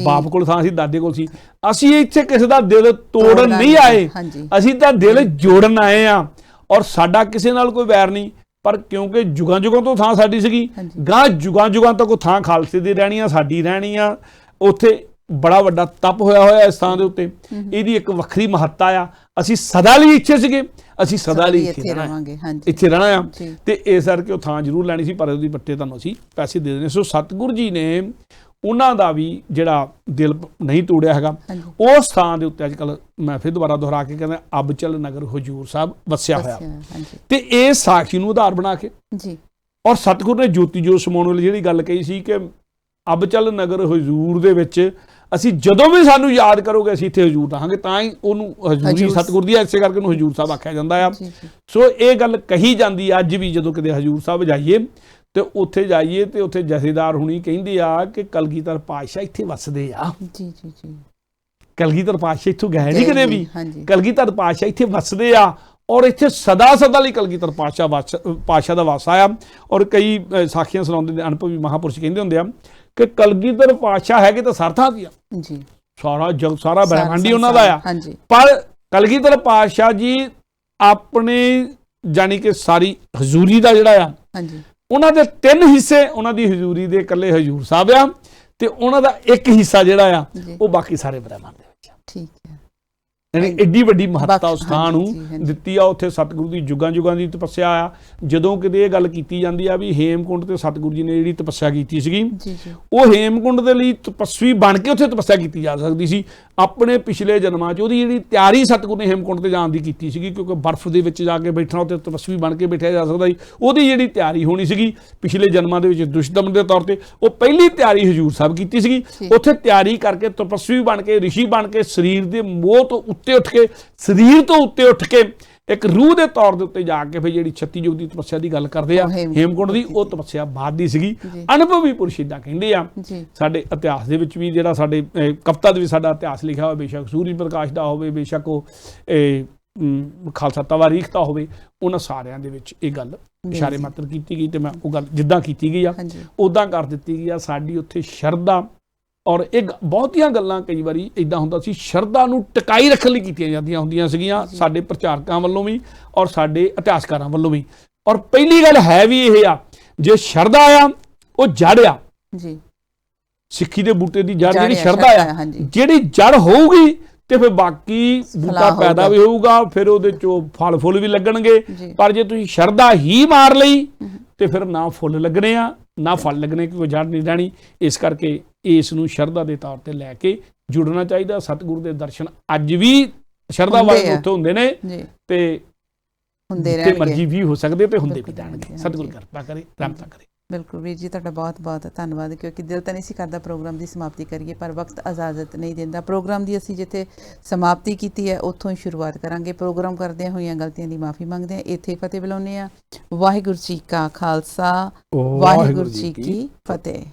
ਬਾਪ ਕੋਲ ਥਾਂ ਸੀ, ਦਾਦੇ ਕੋਲ ਸੀ, ਅਸੀਂ ਇੱਥੇ ਕਿਸੇ ਦਾ ਦਿਲ ਤੋੜਨ ਨਹੀਂ ਆਏ, ਅਸੀਂ ਤਾਂ ਦਿਲ ਜੋੜਨ ਆਏ ਆ। ਔਰ ਸਾਡਾ ਕਿਸੇ ਨਾਲ ਕੋਈ ਵੈਰ ਨਹੀਂ, ਪਰ ਕਿਉਂਕਿ ਜੁਗਾਂ ਜੁਗਾਂ ਤੋਂ ਥਾਂ ਸਾਡੀ ਸੀਗੀ, ਗਾਂ ਜੁਗਾਂ ਜੁਗਾਂ ਤੱਕ ਉਹ ਥਾਂ ਖਾਲਸੇ ਦੀ ਰਹਿਣੀ ਆ, ਸਾਡੀ ਰਹਿਣੀ ਆ। ਉੱਥੇ ਬੜਾ ਵੱਡਾ ਤਪ ਹੋਇਆ ਹੋਇਆ ਇਸ ਥਾਂ ਦੇ ਉੱਤੇ, ਇਹਦੀ ਇੱਕ ਵੱਖਰੀ ਮਹੱਤਤਾ ਆ। ਅਸੀਂ ਸਦਾ ਲਈ ਇੱਥੇ ਸੀਗੇ, ਅਸੀਂ ਸਦਾ ਲਈ ਇੱਥੇ ਰਹਿਣਾ ਆ। ਤੇ ਇਸ ਕਰਕੇ ਉਹ ਥਾਂ ਜ਼ਰੂਰ ਲੈਣੀ ਸੀ, ਪਰ ਉਹਦੀ ਪੱਟੇ ਤੁਹਾਨੂੰ ਅਸੀਂ ਪੈਸੇ ਦੇ ਦੇਣੇ। ਸੋ ਸਤਿਗੁਰੂ ਜੀ ਨੇ ਉਹਨਾਂ ਦਾ ਵੀ ਜਿਹੜਾ ਦਿਲ ਨਹੀਂ ਤੋੜਿਆ ਹੈਗਾ। ਉਸ ਥਾਂ ਦੇ ਉੱਤੇ ਅੱਜ ਕੱਲ੍ਹ ਮੈਂ ਫਿਰ ਦੁਬਾਰਾ ਦੁਹਰਾ ਕੇ ਕਹਿੰਦਾ ਅਬਚਲ ਨਗਰ ਹਜੂਰ ਸਾਹਿਬ ਵਸਿਆ ਹੋਇਆ, ਤੇ ਇਹ ਸਾਖੀ ਨੂੰ ਆਧਾਰ ਬਣਾ ਕੇ। ਔਰ ਸਤਿਗੁਰੂ ਨੇ ਜੋਤੀ ਜੋਤ ਸਮਾਉਣ ਵਾਲੀ ਜਿਹੜੀ ਗੱਲ ਕਹੀ ਸੀ ਕਿ ਅਬਚਲ ਨਗਰ ਹਜੂਰ ਦੇ ਵਿੱਚ ਅਸੀਂ ਜਦੋਂ ਵੀ ਸਾਨੂੰ ਯਾਦ ਕਰੋਗੇ ਅਸੀਂ ਇੱਥੇ ਹਜੂਰ ਰਹਾਂਗੇ, ਤਾਂ ਹੀ ਉਹਨੂੰ ਹਜੂਰੀ ਸਤਿਗੁਰ ਦੀ ਇਸੇ ਕਰਕੇ ਉਹਨੂੰ ਹਜੂਰ ਸਾਹਿਬ ਆਖਿਆ ਜਾਂਦਾ ਆ। ਸੋ ਇਹ ਗੱਲ ਕਹੀ ਜਾਂਦੀ ਅੱਜ ਵੀ, ਜਦੋਂ ਕਿਤੇ ਹਜੂਰ ਸਾਹਿਬ ਜਾਈਏ ਤੇ ਉੱਥੇ ਜਾਈਏ ਤੇ ਉੱਥੇ ਜਥੇਦਾਰ ਹੁਣੀ ਕਹਿੰਦੇ ਆ ਕਿ ਕਲਗੀਧਰ ਪਾਤਸ਼ਾਹ ਇੱਥੇ ਵਸਦੇ ਆ। ਕਲਗੀਧਰ ਪਾਤਸ਼ਾਹ ਇੱਥੋਂ ਗਏ ਨਹੀਂ ਕਦੇ ਵੀ, ਕਲਗੀਧਰ ਪਾਤਸ਼ਾਹ ਇੱਥੇ ਵਸਦੇ ਆ, ਔਰ ਇੱਥੇ ਸਦਾ ਸਦਾ ਲਈ ਕਲਗੀਧਰ ਪਾਤਸ਼ਾਹ ਦਾ ਵਾਸਾ ਆ। ਔਰ ਕਈ ਸਾਖੀਆਂ ਸੁਣਾਉਂਦੇ ਨੇ, ਅਨੁਭਵੀ ਮਹਾਂਪੁਰਸ਼ ਕਹਿੰਦੇ ਹੁੰਦੇ ਆ ਕਿ ਕਲਗੀਧਰ ਪਾਤਸ਼ਾਹ ਹੈਗੇ ਤਾਂ ਸਰਥਾਂ ਦੀ ਆ, ਸਾਰਾ ਜਗ ਸਾਰਾ ਬ੍ਰਹਿਮੰਡ ਹੀ ਉਹਨਾਂ ਦਾ ਆ। ਪਰ ਕਲਗੀਧਰ ਪਾਤਸ਼ਾਹ ਜੀ ਆਪਣੇ ਜਾਨੀ ਕਿ ਸਾਰੀ ਹਜ਼ੂਰੀ ਦਾ ਜਿਹੜਾ ਆ, ਉਹਨਾਂ ਦੇ 3 ਹਿੱਸੇ ਉਹਨਾਂ ਦੀ ਹਜ਼ੂਰੀ ਦੇ ਇਕੱਲੇ ਹਜ਼ੂਰ ਸਾਹਿਬ ਆ, ਤੇ ਉਹਨਾਂ ਦਾ 1 ਹਿੱਸਾ ਜਿਹੜਾ ਆ ਉਹ ਬਾਕੀ ਸਾਰੇ ਬ੍ਰਹਿਮੰਡ ਦੇ ਵਿੱਚ ਆ। ਠੀਕ ਹੈ, ਯਾਨੀ ਐਡੀ ਵੱਡੀ ਮਹੱਤਤਾ ਉਸ ਥਾਂ ਨੂੰ ਦਿੱਤੀ ਆ। ਉੱਥੇ ਸਤਿਗੁਰੂ ਦੀ ਜੁਗਾਂ ਜੁਗਾਂ ਦੀ ਤਪੱਸਿਆ ਆ। ਜਦੋਂ ਕਿਤੇ ਇਹ ਗੱਲ ਕੀਤੀ ਜਾਂਦੀ ਆ ਵੀ ਹੇਮਕੁੰਡ ਤੇ ਸਤਿਗੁਰੂ ਜੀ ਨੇ ਜਿਹੜੀ ਤਪੱਸਿਆ ਕੀਤੀ ਸੀਗੀ, ਉਹ ਹੇਮਕੁੰਡ ਦੇ ਲਈ ਤਪੱਸਵੀ ਬਣ ਕੇ ਉੱਥੇ ਤਪੱਸਿਆ ਕੀਤੀ ਜਾ ਸਕਦੀ ਸੀ। ਆਪਣੇ ਪਿਛਲੇ ਜਨਮਾਂ 'ਚ ਉਹਦੀ ਜਿਹੜੀ ਤਿਆਰੀ ਸਤਿਗੁਰੂ ਨੇ ਹੇਮਕੁੰਡ ਤੇ ਜਾਣ ਦੀ ਕੀਤੀ ਸੀਗੀ, ਕਿਉਂਕਿ ਬਰਫ਼ ਦੇ ਵਿੱਚ ਜਾ ਕੇ ਬੈਠਣਾ, ਉੱਥੇ ਤਪੱਸਵੀ ਬਣ ਕੇ ਬੈਠਿਆ ਜਾ ਸਕਦਾ ਸੀ। ਉਹਦੀ ਜਿਹੜੀ ਤਿਆਰੀ ਹੋਣੀ ਸੀਗੀ ਪਿਛਲੇ ਜਨਮਾਂ ਦੇ ਵਿੱਚ ਦੁਸ਼ਦਮਨ ਦੇ ਤੌਰ ਤੇ, ਉਹ ਪਹਿਲੀ ਤਿਆਰੀ ਹਜੂਰ ਸਾਹਿਬ ਕੀਤੀ ਸੀਗੀ। ਉੱਥੇ ਤਿਆਰੀ ਕਰਕੇ ਤਪੱਸਵੀ ਬਣ ਕੇ, ਰਿਸ਼ੀ ਬਣ ਕੇ, ਸਰੀਰ ਦੇ ਮੋਹ ਤੋਂ ਉੱਤੇ ਉੱਠ ਕੇ, ਸਰੀਰ ਤੋਂ ਉੱਤੇ ਉੱਠ ਕੇ ਇੱਕ ਰੂਹ ਦੇ ਤੌਰ ਦੇ ਉੱਤੇ ਜਾ ਕੇ ਫਿਰ ਜਿਹੜੀ 36 ਯੁੱਗ ਦੀ ਤਪੱਸਿਆ ਦੀ ਗੱਲ ਕਰਦੇ ਆ ਹੇਮਕੁੰਡ ਦੀ, ਉਹ ਤਪੱਸਿਆ ਬਾਅਦ ਦੀ ਸੀਗੀ। ਅਨੁਭਵੀ ਪੁਰਸ਼ ਏਦਾਂ ਕਹਿੰਦੇ ਆ। ਸਾਡੇ ਇਤਿਹਾਸ ਦੇ ਵਿੱਚ ਵੀ ਜਿਹੜਾ ਸਾਡੇ ਕਵਿਤਾ ਦੇ ਵੀ ਸਾਡਾ ਇਤਿਹਾਸ ਲਿਖਿਆ ਹੋਇਆ, ਬੇਸ਼ੱਕ ਸੂਰਜ ਪ੍ਰਕਾਸ਼ ਦਾ ਹੋਵੇ, ਬੇਸ਼ੱਕ ਉਹ ਖਾਲਸਾ ਤਵਾਰੀਖ ਦਾ ਹੋਵੇ, ਉਹਨਾਂ ਸਾਰਿਆਂ ਦੇ ਵਿੱਚ ਇਹ ਗੱਲ ਇਸ਼ਾਰੇ ਮਾਤਰ ਕੀਤੀ ਗਈ। ਤੇ ਮੈਂ ਉਹ ਗੱਲ ਜਿੱਦਾਂ ਕੀਤੀ ਗਈ ਆ ਉੱਦਾਂ ਕਰ ਦਿੱਤੀ ਗਈ ਆ। ਸਾਡੀ ਉੱਥੇ ਸ਼ਰਧਾ ਔਰ ਇਹ ਬਹੁਤੀਆਂ ਗੱਲਾਂ ਕਈ ਵਾਰੀ ਇਦਾਂ ਹੁੰਦਾ ਸੀ ਸ਼ਰਧਾ ਨੂੰ ਟਿਕਾਈ ਰੱਖਣ ਲਈ ਕੀਤੀਆਂ ਜਾਂਦੀਆਂ ਹੁੰਦੀਆਂ ਸੀਗੀਆਂ ਸਾਡੇ ਪ੍ਰਚਾਰਕਾਂ ਵੱਲੋਂ ਵੀ ਔਰ ਸਾਡੇ ਇਤਿਹਾਸਕਾਰਾਂ ਵੱਲੋਂ ਵੀ। ਔਰ ਪਹਿਲੀ ਗੱਲ ਹੈ ਵੀ ਇਹ ਆ, ਜੇ ਸ਼ਰਧਾ ਆ ਉਹ ਜੜ ਆ ਜੀ, ਸਿੱਖੀ ਦੇ ਬੂਟੇ ਦੀ ਜੜ ਜਿਹੜੀ ਸ਼ਰਧਾ ਆ, ਜਿਹੜੀ ਜੜ ਹੋਊਗੀ ਤੇ ਫਿਰ ਬਾਕੀ ਬੂਟਾ ਪੈਦਾ ਵੀ ਹੋਊਗਾ, ਫਿਰ ਉਹਦੇ ਚੋਂ ਫਲ ਫੁੱਲ ਵੀ ਲੱਗਣਗੇ। ਪਰ ਜੇ ਤੁਸੀਂ ਸ਼ਰਧਾ ਹੀ ਮਾਰ ਲਈ ਤੇ ਫਿਰ ਨਾ ਫੁੱਲ ਲੱਗਣੇ ਆ ਨਾ ਫਲ ਲੱਗਣੇ, ਕਿਉਂਕਿ ਜੜ ਨਹੀਂ ਰਹਿਣੀ। ਇਸ ਕਰਕੇ ਇਸ ਨੂੰ ਸ਼ਰਧਾ ਦੇ ਤੌਰ ਤੇ ਲੈ ਕੇ ਜੁੜਨਾ ਚਾਹੀਦਾ। ਸਤਿਗੁਰੂ ਦੇ ਦਰਸ਼ਨ ਅੱਜ ਵੀ ਸ਼ਰਧਾ ਵਾਲੇ ਉੱਥੇ ਹੁੰਦੇ ਨੇ ਤੇ ਹੁੰਦੇ ਰਹਿਣਗੇ, ਮਰਜ਼ੀ ਵੀ ਹੋ ਸਕਦੇ ਤੇ ਹੁੰਦੇ ਵੀ ਰਹਿਣਗੇ। ਸਤਿਗੁਰੂ ਕਿਰਪਾ ਕਰੇ, ਰਹਿਮਤਾਂ ਕਰੇ। ਬਿਲਕੁਲ ਵੀਰ ਜੀ, ਤੁਹਾਡਾ ਬਹੁਤ ਬਹੁਤ ਧੰਨਵਾਦ, ਕਿਉਂਕਿ ਦਿਲ ਤਾਂ ਨਹੀਂ ਸੀ ਕਰਦਾ ਪ੍ਰੋਗਰਾਮ ਦੀ ਸਮਾਪਤੀ ਕਰੀਏ, ਪਰ ਵਕਤ ਇਜਾਜ਼ਤ ਨਹੀਂ ਦਿੰਦਾ। ਪ੍ਰੋਗਰਾਮ ਦੀ ਅਸੀਂ ਜਿੱਥੇ ਸਮਾਪਤੀ ਕੀਤੀ ਹੈ ਉੱਥੋਂ ਹੀ ਸ਼ੁਰੂਆਤ ਕਰਾਂਗੇ। ਪ੍ਰੋਗਰਾਮ ਕਰਦਿਆਂ ਹੋਈਆਂ ਗਲਤੀਆਂ ਦੀ ਮਾਫੀ ਮੰਗਦੇ ਹਾਂ, ਇੱਥੇ ਫਤਿਹ ਬੁਲਾਉਂਦੇ ਹਾਂ। ਵਾਹਿਗੁਰੂ ਜੀ ਕਾ ਖਾਲਸਾ, ਵਾਹਿਗੁਰੂ ਜੀ ਕੀ ਫਤਿਹ।